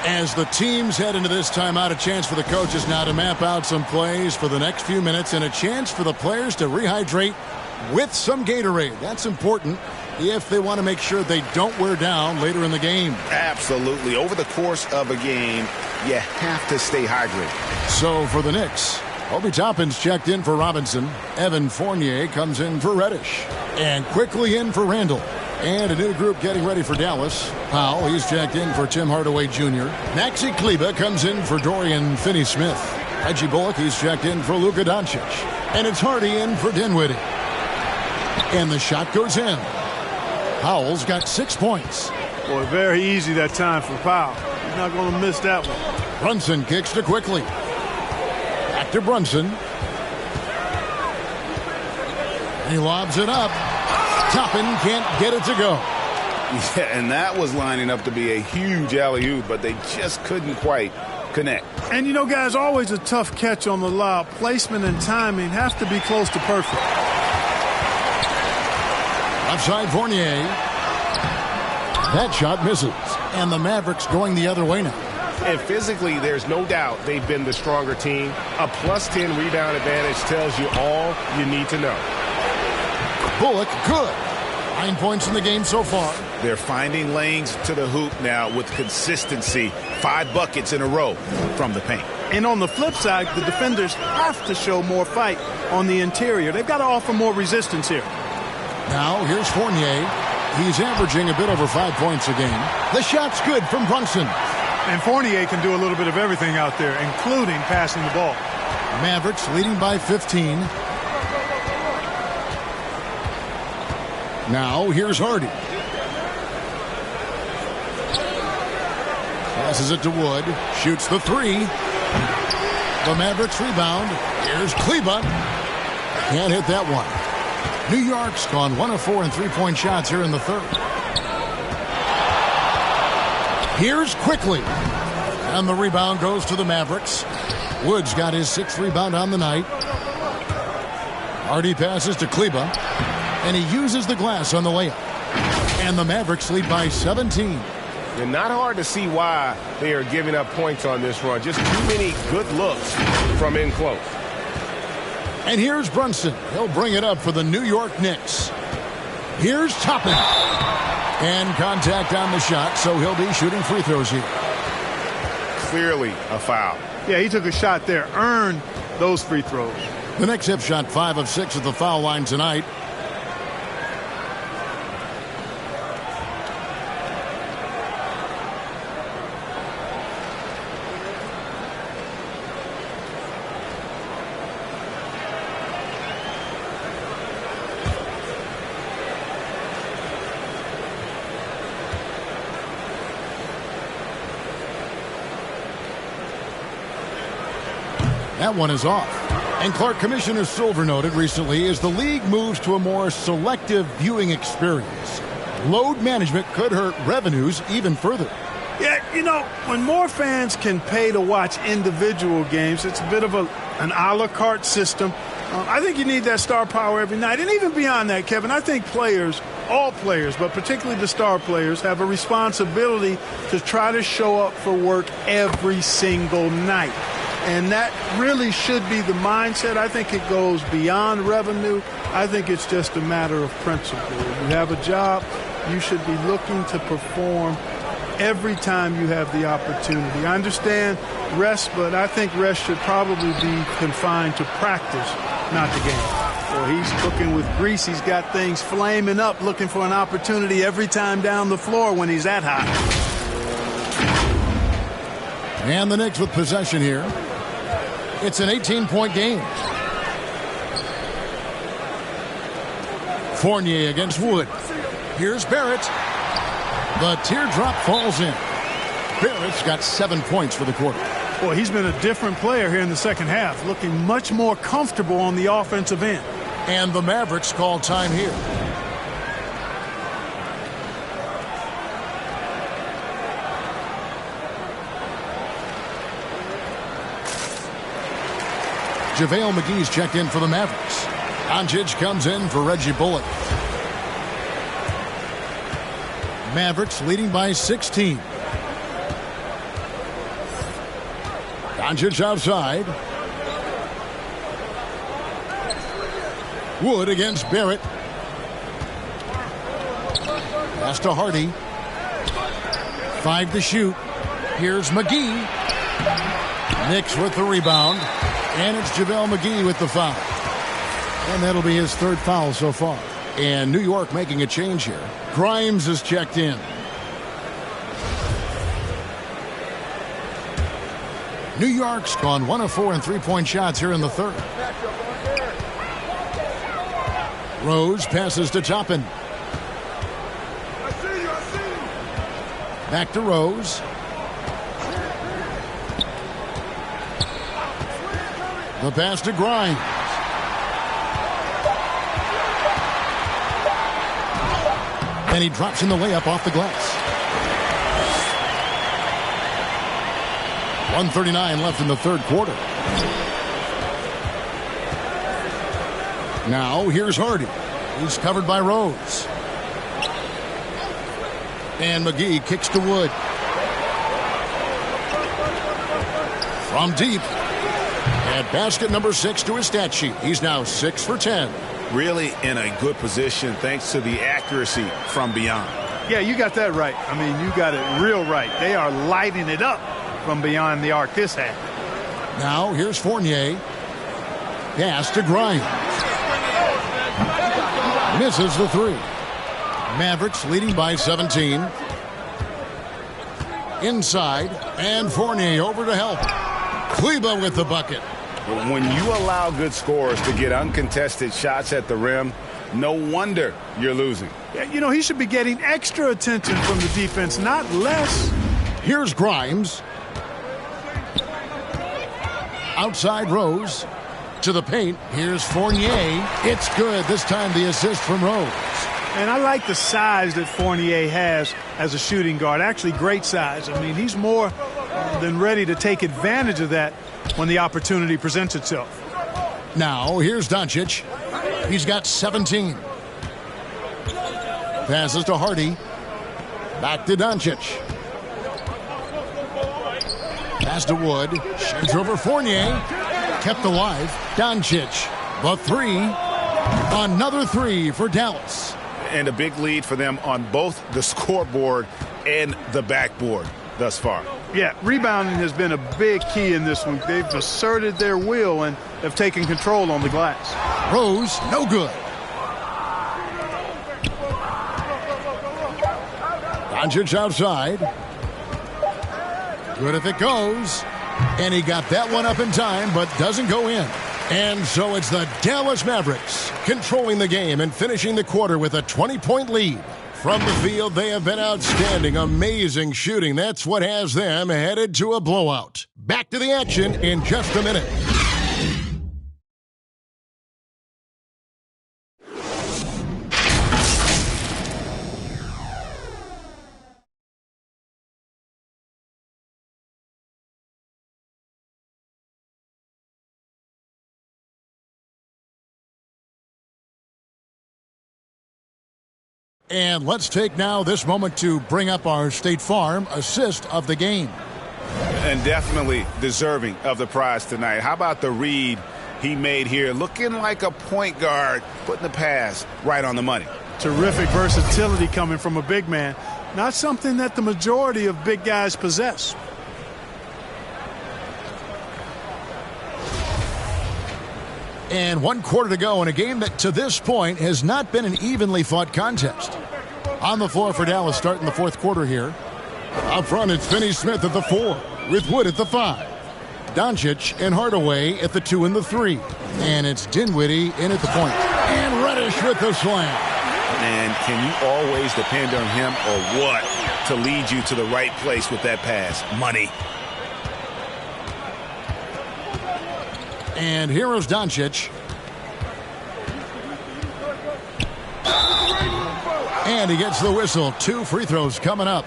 As the teams head into this timeout, a chance for the coaches now to map out some plays for the next few minutes and a chance for the players to rehydrate with some Gatorade. That's important if they want to make sure they don't wear down later in the game. Absolutely. Over the course of a game, you have to stay hydrated. So for the Knicks, Obi Toppin's checked in for Robinson. Evan Fournier comes in for Reddish. And quickly in for Randall. And a new group getting ready for Dallas. Powell, he's checked in for Tim Hardaway Jr. Maxi Kleber comes in for Dorian Finney-Smith. Reggie Bullock, he's checked in for Luka Doncic. And it's Hardy in for Dinwiddie. And the shot goes in. Powell's got 6 points. Boy, very easy that time for Powell. He's not going to miss that one. Brunson kicks to Quickly. Back to Brunson. And he lobs it up. Toppin can't get it to go. Yeah, and that was lining up to be a huge alley-oop, but they just couldn't quite connect. And, you know, guys, always a tough catch on the lob. Placement and timing have to be close to perfect. Outside Fournier. That shot misses. And the Mavericks going the other way now. And physically, there's no doubt they've been the stronger team. A plus 10 rebound advantage tells you all you need to know. Bullock, good. 9 points in the game so far. They're finding lanes to the hoop now with consistency. 5 buckets in a row from the paint. And on the flip side, the defenders have to show more fight on the interior. They've got to offer more resistance here. Now, here's Fournier. He's averaging a bit over 5 points a game. The shot's good from Brunson. And Fournier can do a little bit of everything out there, including passing the ball. Mavericks leading by 15. Now, here's Hardy. Passes it to Wood. Shoots the 3. The Mavericks rebound. Here's Kleber. Can't hit that one. New York's gone 1 of 4 in three-point shots here in the third. Here's Quickly. And the rebound goes to the Mavericks. Wood's got his 6th rebound on the night. Hardy passes to Kleber. And he uses the glass on the layup. And the Mavericks lead by 17. And not hard to see why they are giving up points on this run. Just too many good looks from in close. And here's Brunson. He'll bring it up for the New York Knicks. Here's Toppin. And contact on the shot, so he'll be shooting free throws here. Clearly a foul. Yeah, he took a shot there, earned those free throws. The Knicks have shot 5 of 6 at the foul line tonight. That one is off. And Clark, Commissioner Silver noted recently as the league moves to a more selective viewing experience, load management could hurt revenues even further. Yeah, you know, when more fans can pay to watch individual games, it's a bit of an a la carte system. I think you need that star power every night. And even beyond that, Kevin, I think players, all players, but particularly the star players, have a responsibility to try to show up for work every single night. And that really should be the mindset. I think it goes beyond revenue. I think it's just a matter of principle. If you have a job, you should be looking to perform every time you have the opportunity. I understand rest, but I think rest should probably be confined to practice, not the game. Well, he's cooking with grease. He's got things flaming up, looking for an opportunity every time down the floor when he's that hot. And the Knicks with possession here. It's an 18-point game. Fournier against Wood. Here's Barrett. The teardrop falls in. Barrett's got 7 points for the quarter. Boy, he's been a different player here in the second half, looking much more comfortable on the offensive end. And the Mavericks call time here. JaVale McGee's checked in for the Mavericks. Doncic comes in for Reggie Bullock. Mavericks leading by 16. Doncic outside. Wood against Barrett. Pass to Hardy. 5 to shoot. Here's McGee. Knicks with the rebound. And it's JaVale McGee with the foul. And that'll be his 3rd foul so far. And New York making a change here. Grimes is checked in. New York's gone 1 of 4 in three-point shots here in the 3rd. Rose passes to Toppin. Back to Rose. The pass to Grimes. And he drops in the layup off the glass. 1:39 left in the 3rd quarter. Now here's Hardy. He's covered by Rose. And McGee kicks to Wood. From deep. Add basket number 6 to his stat sheet. He's now 6 for 10. Really in a good position thanks to the accuracy from beyond. Yeah, you got that right. I mean, you got it real right. They are lighting it up from beyond the arc this half. Now here's Fournier. Pass to Grimes. Misses the 3. Mavericks leading by 17. Inside. And Fournier over to help. Kleba with the bucket. When you allow good scorers to get uncontested shots at the rim, no wonder you're losing. Yeah, you know, he should be getting extra attention from the defense, not less. Here's Grimes. Outside Rose. To the paint. Here's Fournier. It's good. This time the assist from Rose. And I like the size that Fournier has as a shooting guard. Actually, great size. I mean, he's more than ready to take advantage of that when the opportunity presents itself. Now, here's Doncic. He's got 17. passes to Hardy. Back to Doncic. Pass to Wood. Shoots over Fournier. Kept alive. Doncic. The three. Another three for Dallas. And a big lead for them on both the scoreboard and the backboard thus far. Yeah, rebounding has been a big key in this one. They've asserted their will and have taken control on the glass. Rose, no good. Doncic outside. Good if it goes. And he got that one up in time, but doesn't go in. And so it's the Dallas Mavericks controlling the game and finishing the quarter with a 20-point lead. From the field, they have been outstanding. Amazing shooting. That's what has them headed to a blowout. Back to the action in just a minute. And let's take now this moment to bring up our State Farm assist of the game. And definitely deserving of the prize tonight. How about the read he made here? Looking like a point guard, putting the pass right on the money. Terrific versatility coming from a big man. Not something that the majority of big guys possess. And 1 quarter to go in a game that to this point has not been an evenly fought contest. On the floor for Dallas starting the fourth quarter here. Up front, it's Finney-Smith at the 4 with Wood at the 5. Doncic and Hardaway at the 2 and the 3. And it's Dinwiddie in at the point. And Reddish with the slam. And can you always depend on him or what to lead you to the right place with that pass? Money. And here is Doncic. And he gets the whistle. 2 free throws coming up.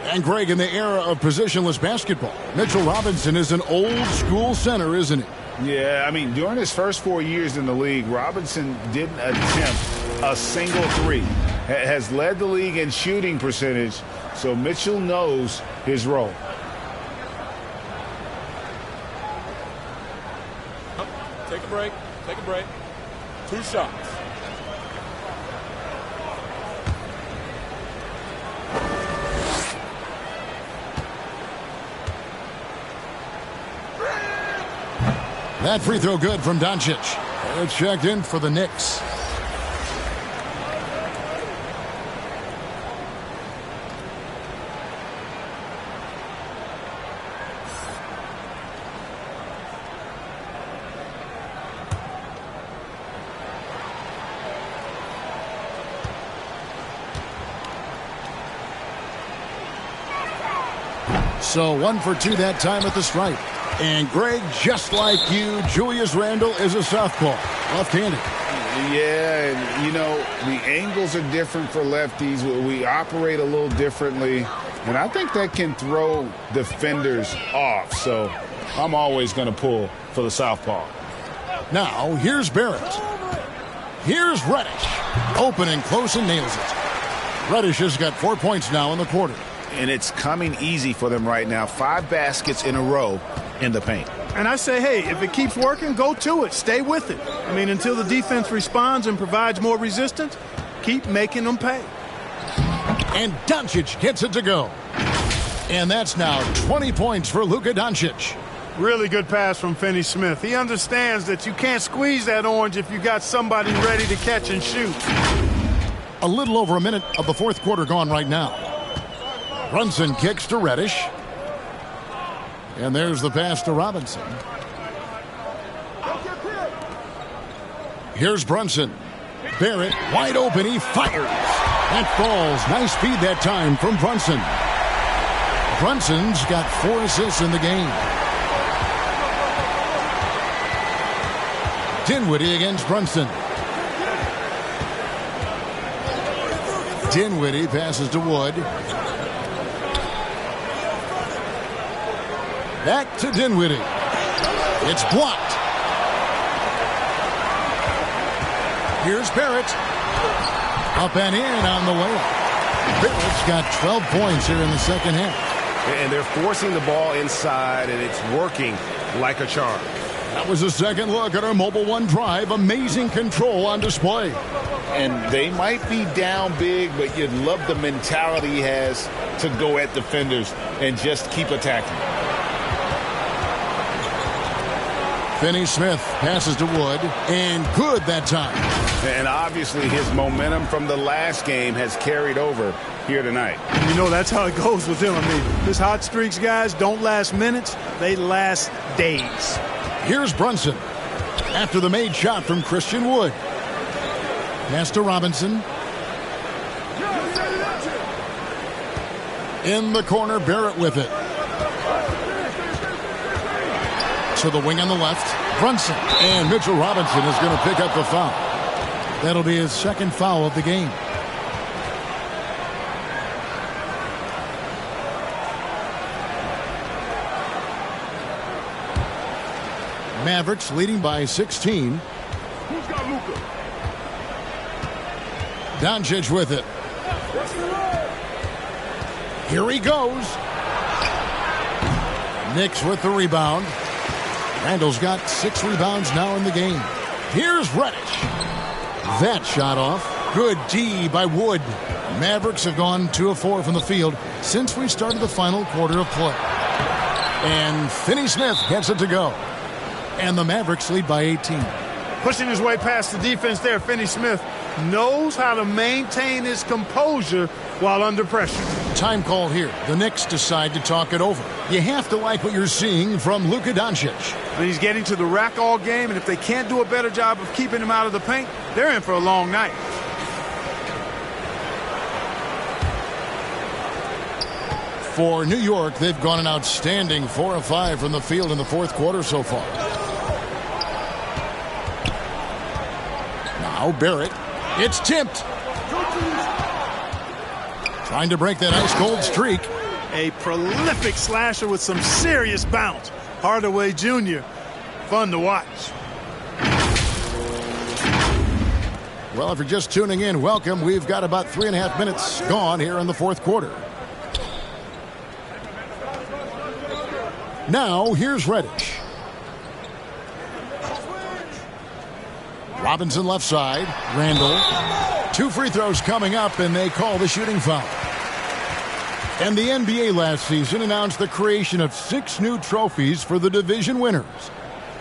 And Greg, in the era of positionless basketball, Mitchell Robinson is an old-school center, isn't he? Yeah, I mean, during his first 4 years in the league, Robinson didn't attempt a single three. Has led the league in shooting percentage, so Mitchell knows his role. Take a break. Take a break. 2 shots. That free throw good from Doncic. It's checked in for the Knicks. So 1 for 2 that time at the stripe. And Greg, just like you, Julius Randle is a southpaw, left-handed. Yeah, and you know, the angles are different for lefties. We operate a little differently, and I think that can throw defenders off. So I'm always going to pull for the southpaw. Now, here's Barrett. Here's Reddish. Open and close and nails it. Reddish has got 4 points now in the quarter. And it's coming easy for them right now. 5 baskets in a row in the paint. And I say, hey, if it keeps working, go to it. Stay with it. I mean, until the defense responds and provides more resistance, keep making them pay. And Doncic gets it to go. And that's now 20 points for Luka Doncic. Really good pass from Finney-Smith. He understands that you can't squeeze that orange if you got somebody ready to catch and shoot. A little over a minute of the fourth quarter gone right now. Brunson kicks to Reddish. And there's the pass to Robinson. Here's Brunson. Barrett wide open. He fires. That falls. Nice speed that time from Brunson. Brunson's got 4 assists in the game. Dinwiddie against Brunson. Dinwiddie passes to Wood. Back to Dinwiddie. It's blocked. Here's Barrett. Up and in on the layup. Barrett's got 12 points here in the second half. And they're forcing the ball inside, and it's working like a charm. That was a second look at our Mobile One drive. Amazing control on display. And they might be down big, but you'd love the mentality he has to go at defenders and just keep attacking. Finney-Smith passes to Wood, and good that time. And obviously his momentum from the last game has carried over here tonight. You know, that's how it goes with him. I mean, his hot streaks, guys, don't last minutes. They last days. Here's Brunson after the made shot from Christian Wood. Pass to Robinson. In the corner, Barrett with it. To the wing on the left, Brunson. And Mitchell Robinson is going to pick up the foul. That'll be his second foul of the game. Mavericks leading by 16. Who's got Luka? Doncic with it. Here he goes. Knicks with the rebound. Randall's got 6 rebounds now in the game. Here's Reddish. That shot off. Good D by Wood. Mavericks have gone 2 of 4 from the field since we started the final quarter of play. And Finney-Smith gets it to go. And the Mavericks lead by 18. Pushing his way past the defense there, Finney-Smith knows how to maintain his composure while under pressure. Time call here. The Knicks decide to talk it over. You have to like what you're seeing from Luka Doncic. I mean, he's getting to the rack all game, and if they can't do a better job of keeping him out of the paint, they're in for a long night. For New York, they've gone an outstanding 4 of 5 from the field in the fourth quarter so far. Now Barrett. It's tipped. Trying to break that ice-cold streak. A prolific slasher with some serious bounce. Hardaway Jr. Fun to watch. Well, if you're just tuning in, welcome. We've got about 3.5 minutes gone here in the fourth quarter. Now, here's Reddish. Robinson left side. Randall. 2 free throws coming up, and they call the shooting foul. And the NBA last season announced the creation of 6 new trophies for the division winners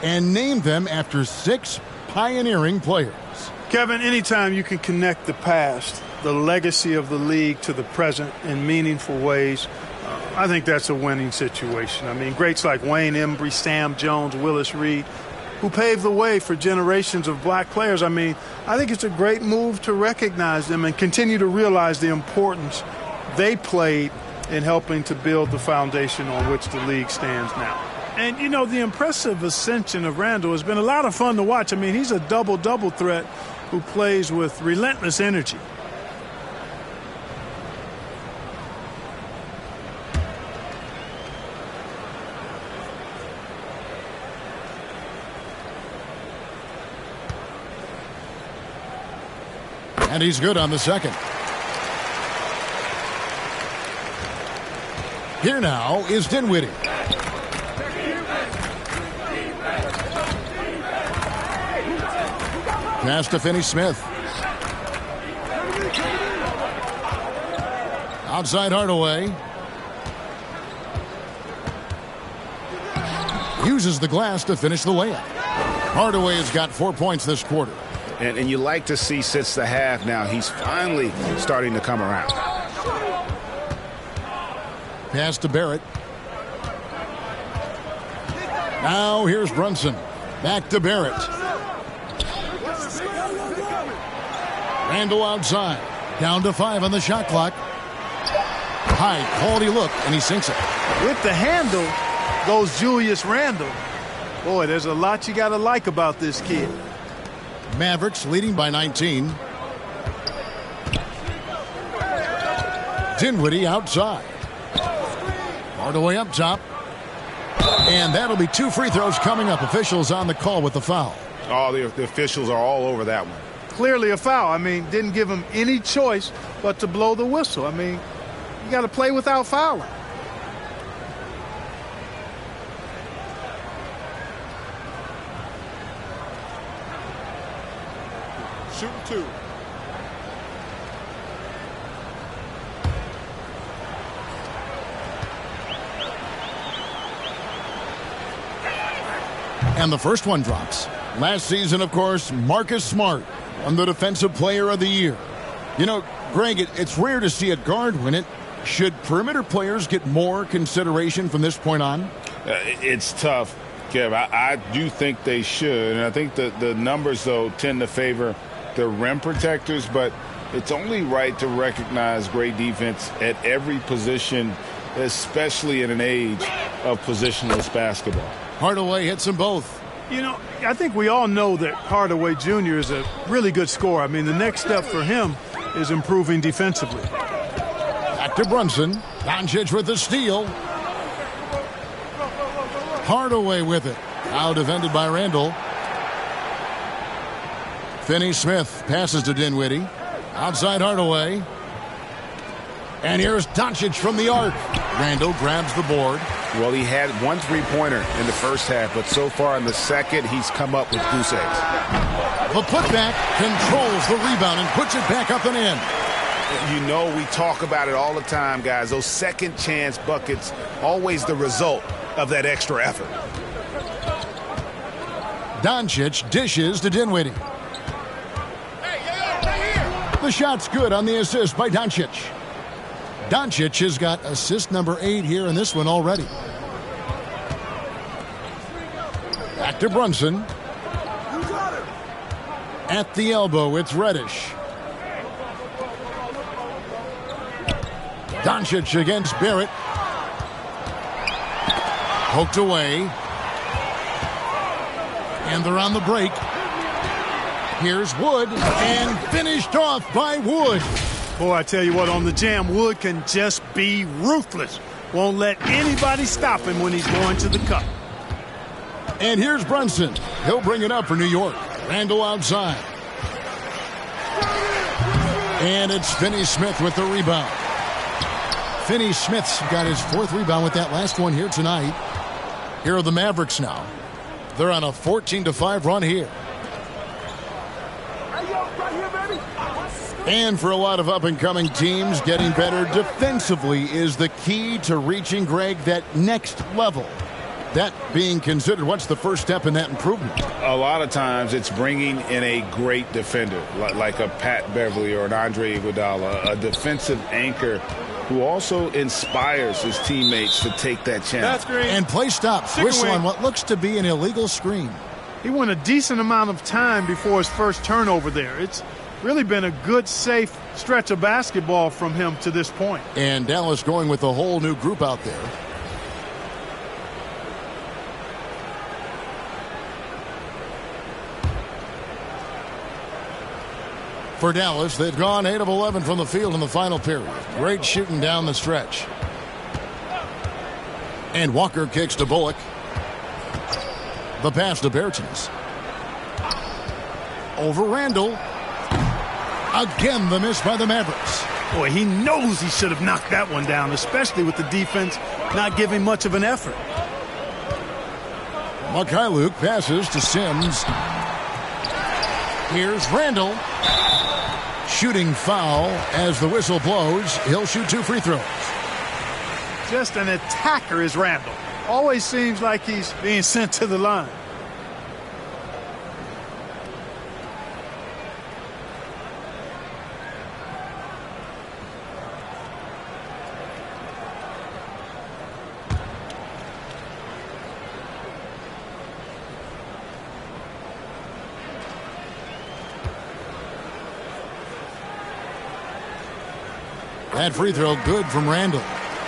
and named them after 6 pioneering players. Kevin, anytime you can connect the past, the legacy of the league, to the present in meaningful ways, I think that's a winning situation. I mean, greats like Wayne Embry, Sam Jones, Willis Reed, who paved the way for generations of black players. I mean, I think it's a great move to recognize them and continue to realize the importance they played in helping to build the foundation on which the league stands now. And, you know, the impressive ascension of Randall has been a lot of fun to watch. I mean, he's a double-double threat who plays with relentless energy. And he's good on the second. Here now is Dinwiddie. Pass to Finney-Smith. Outside Hardaway. Uses the glass to finish the layup. Hardaway has got 4 points this quarter. And you like to see since the half now, he's finally starting to come around. Pass to Barrett. Now here's Brunson. Back to Barrett. Randall outside. Down to 5 on the shot clock. High quality look, and he sinks it. With the handle goes Julius Randle. Boy, there's a lot you got to like about this kid. Mavericks leading by 19. Dinwiddie outside. Hardaway up top. And that'll be 2 free throws coming up. Officials on the call with the foul. Oh, the officials are all over that one. clearly a foul. I mean, didn't give him any choice but to blow the whistle. I mean, you got to play without fouling. Shooting two. And the first one drops. Last season, of course, Marcus Smart won the Defensive Player of the Year. You know, Greg, it's rare to see a guard win it. Should perimeter players get more consideration from this point on? It's tough, Kev. I do think they should. And I think the numbers, though, tend to favor the rim protectors. But it's only right to recognize great defense at every position, especially in an age of positionless basketball. Hardaway hits them both. You know, I think we all know that Hardaway Jr. is a really good scorer. I mean, the next step for him is improving defensively. Back to Brunson. Doncic with the steal. Hardaway with it. Now defended by Randall. Finney-Smith passes to Dinwiddie. Outside Hardaway. And here's Doncic from the arc. Randall grabs the board. Well, he had one three-pointer in the first half, but so far in the second, he's come up with goose eggs. The putback controls the rebound and puts it back up and in. You know, we talk about it all the time, guys. Those second chance buckets, always the result of that extra effort. Doncic dishes to Dinwiddie. The shot's good on the assist by Doncic. Doncic has got assist number 8 here in this one already. Back to Brunson. At the elbow, it's Reddish. Doncic against Barrett. Poked away. And they're on the break. Here's Wood, and finished off by Wood. Boy, I tell you what, on the jam, Wood can just be ruthless. Won't let anybody stop him when he's going to the cup. And here's Brunson. He'll bring it up for New York. Randall outside. And it's Finney-Smith with the rebound. Finney-Smith's got his 4th rebound with that last one here tonight. Here are the Mavericks now. They're on a 14-5 run here. And for a lot of up-and-coming teams, getting better defensively is the key to reaching, Greg, that next level. That being considered, what's the first step in that improvement? A lot of times it's bringing in a great defender, like a Pat Beverly or an Andre Iguodala, a defensive anchor who also inspires his teammates to take that chance. And play stops. Whistle on what looks to be an illegal screen. He went a decent amount of time before his first turnover there. It's really been a good, safe stretch of basketball from him to this point. And Dallas going with a whole new group out there. For Dallas, they've gone 8 of 11 from the field in the final period. Great shooting down the stretch. And Walker kicks to Bullock. The pass to Bertans. Over Randall. Again, the miss by the Mavericks. Boy, he knows he should have knocked that one down, especially with the defense not giving much of an effort. Mikhailuk passes to Sims. Here's Randall. Shooting foul as the whistle blows. He'll shoot 2 free throws. Just an attacker is Randall. Always seems like he's being sent to the line. That free throw good from Randall.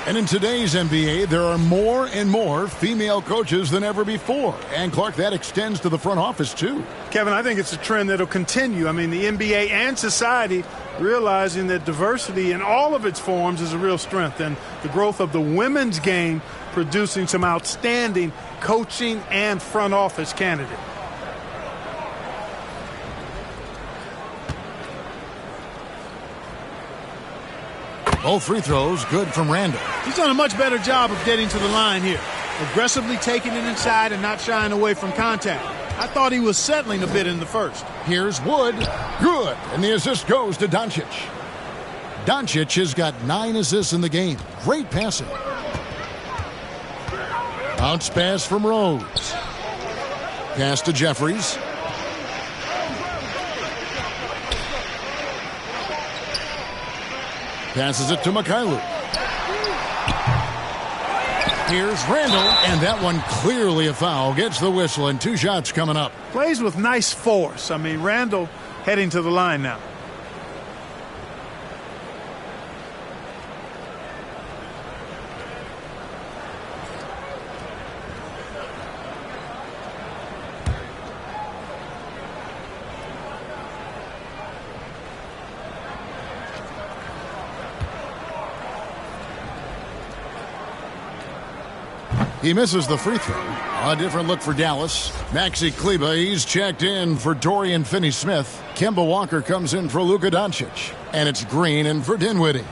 And in today's NBA, there are more and more female coaches than ever before. And, Clark, that extends to the front office, too. Kevin, I think it's a trend that will continue. I mean, the NBA and society realizing that diversity in all of its forms is a real strength. And the growth of the women's game producing some outstanding coaching and front office candidates. Both free throws good from Randall. He's done a much better job of getting to the line here. Aggressively taking it inside and not shying away from contact. I thought he was settling a bit in the first. Here's Wood. Good. And the assist goes to Doncic. Doncic has got 9 assists in the game. Great passing. Bounce pass from Rose. Pass to Jeffries. Passes it to Mikhailuk. Here's Randall, and that one clearly a foul. Gets the whistle, and 2 shots coming up. Plays with nice force. I mean, Randall heading to the line now. He misses the free throw. A different look for Dallas. Maxi Kleber, he's checked in for Dorian Finney-Smith. Kemba Walker comes in for Luka Doncic. And it's Green in for Dinwiddie.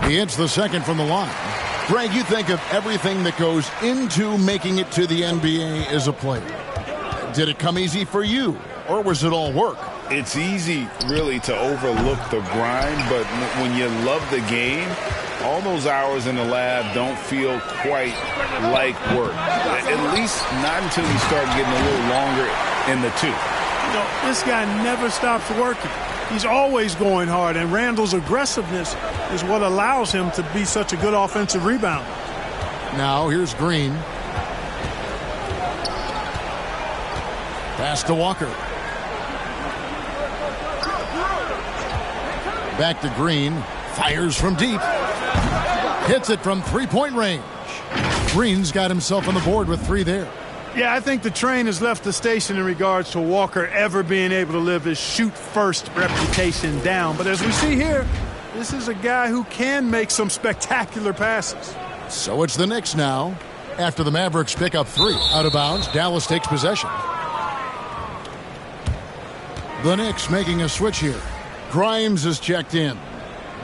He hits the second from the line. Greg, you think of everything that goes into making it to the NBA as a player. Did it come easy for you, or was it all work? It's easy, really, to overlook the grind, but when you love the game, all those hours in the lab don't feel quite like work. At least not until you start getting a little longer in the tooth. You know, this guy never stops working. He's always going hard, and Randall's aggressiveness is what allows him to be such a good offensive rebounder. Now here's Green. Pass to Walker. Back to Green. Fires from deep. Hits it from three-point range. Green's got himself on the board with 3 there. Yeah, I think the train has left the station in regards to Walker ever being able to live his shoot-first reputation down. But as we see here, this is a guy who can make some spectacular passes. So it's the Knicks now. After the Mavericks pick up 3. Out of bounds, Dallas takes possession. The Knicks making a switch here. Grimes is checked in.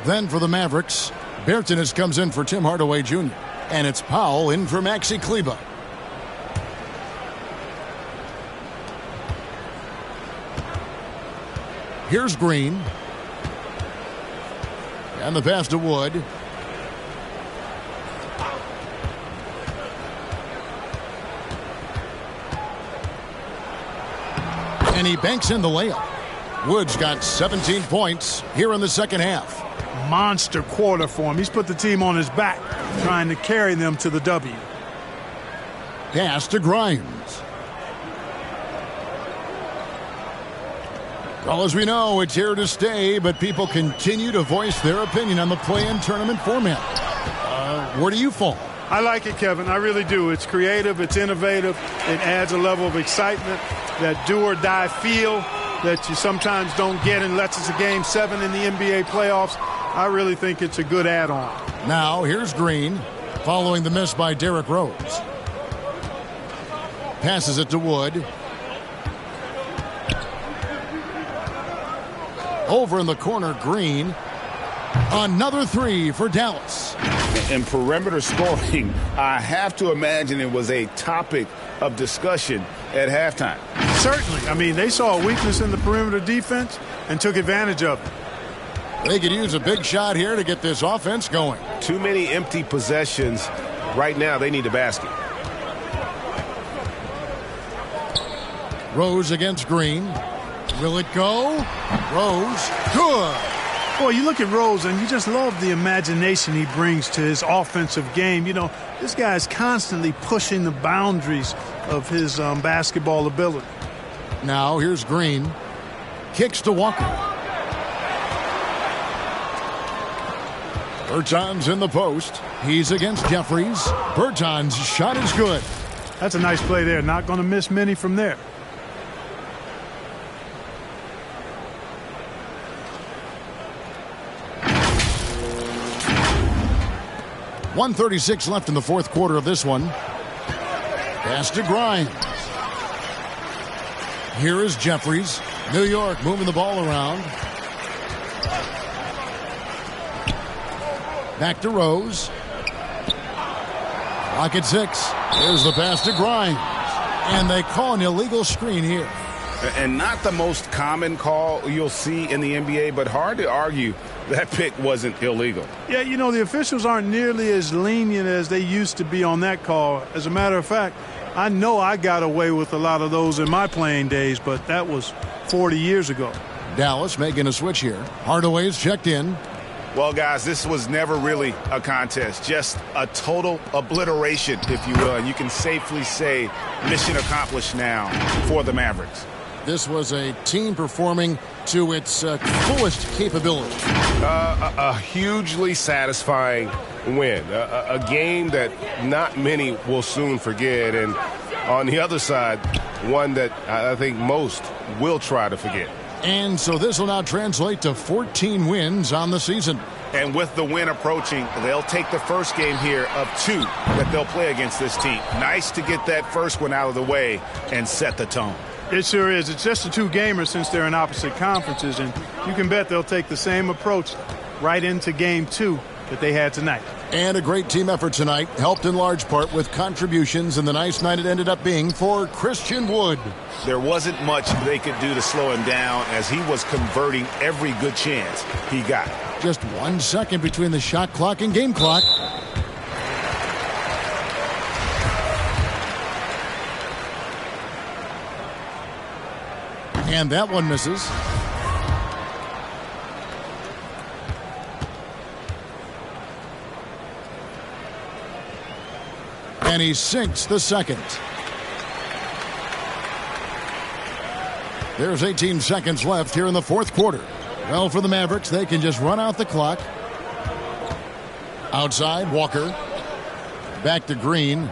Then for the Mavericks, Bertans comes in for Tim Hardaway Jr. And it's Powell in for Maxi Kleber. Here's Green. And the pass to Wood. And he banks in the layup. Wood's got 17 points here in the second half. Monster quarter for him. He's put the team on his back, trying to carry them to the W. Pass to Grimes. Well, as we know, it's here to stay, but people continue to voice their opinion on the play-in tournament format. Where do you fall? I like it, Kevin. I really do. It's creative. It's innovative. It adds a level of excitement, that do-or-die feel that you sometimes don't get unless it's a Game 7 in the NBA playoffs. I really think it's a good add-on. Now, here's Green, following the miss by Derrick Rose. Passes it to Wood. Over in the corner, Green. Another 3 for Dallas. And perimeter scoring, I have to imagine it was a topic of discussion at halftime. Certainly. I mean, they saw a weakness in the perimeter defense and took advantage of it. They could use a big shot here to get this offense going. Too many empty possessions. Right now, they need a basket. Rose against Green. Will it go? Rose, good. Boy, you look at Rose, and you just love the imagination he brings to his offensive game. You know, this guy is constantly pushing the boundaries of his basketball ability. Now, here's Green. Kicks to Walker. Bertans in the post. He's against Jeffries. Bertans' shot is good. That's a nice play there. Not going to miss many from there. 1:36 left in the fourth quarter of this one. Pass to Grimes. Here is Jeffries. New York moving the ball around. Back to Rose. Clock at 6. Here's the pass to Grimes. And they call an illegal screen here. And not the most common call you'll see in the NBA, but hard to argue that pick wasn't illegal. Yeah, you know, the officials aren't nearly as lenient as they used to be on that call. As a matter of fact, I know I got away with a lot of those in my playing days, but that was 40 years ago. Dallas making a switch here. Hardaway's checked in. Well, guys, this was never really a contest, just a total obliteration, if you will. And you can safely say mission accomplished now for the Mavericks. This was a team performing to its fullest capability. A hugely satisfying win. A game that not many will soon forget. And on the other side, one that I think most will try to forget. And so this will now translate to 14 wins on the season. And with the win approaching, they'll take the first game here of 2 that they'll play against this team. Nice to get that first one out of the way and set the tone. It sure is. It's just a 2-gamer since they're in opposite conferences, and you can bet they'll take the same approach right into game 2 that they had tonight. And a great team effort tonight, helped in large part with contributions in the nice night it ended up being for Christian Wood. There wasn't much they could do to slow him down as he was converting every good chance he got. Just 1 second between the shot clock and game clock. And that one misses. And he sinks the second. There's 18 seconds left here in the fourth quarter. Well, for the Mavericks, they can just run out the clock. Outside, Walker. Back to Green.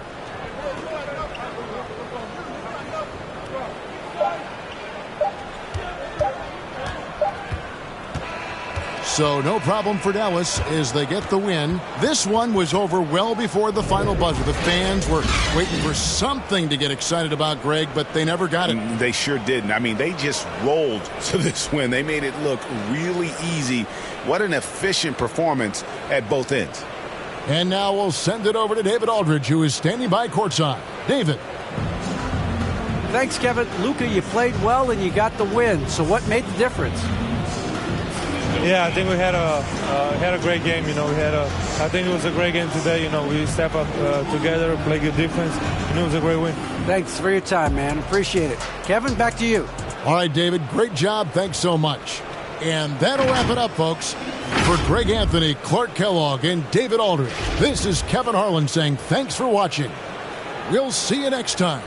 So no problem for Dallas as they get the win. This one was over well before the final buzzer. The fans were waiting for something to get excited about, Greg, but they never got it. They sure didn't. I mean, they just rolled to this win. They made it look really easy. What an efficient performance at both ends. And now we'll send it over to David Aldridge, who is standing by courtside. David. Thanks, Kevin. Luka, you played well and you got the win. So what made the difference? Yeah, I think we had a great game. You know, I think it was a great game today. You know, we step up together, play good defense, and it was a great win. Thanks for your time, man. Appreciate it. Kevin, back to you. All right, David, great job. Thanks so much. And that'll wrap it up, folks. For Greg Anthony, Clark Kellogg, and David Aldridge, this is Kevin Harlan saying thanks for watching. We'll see you next time.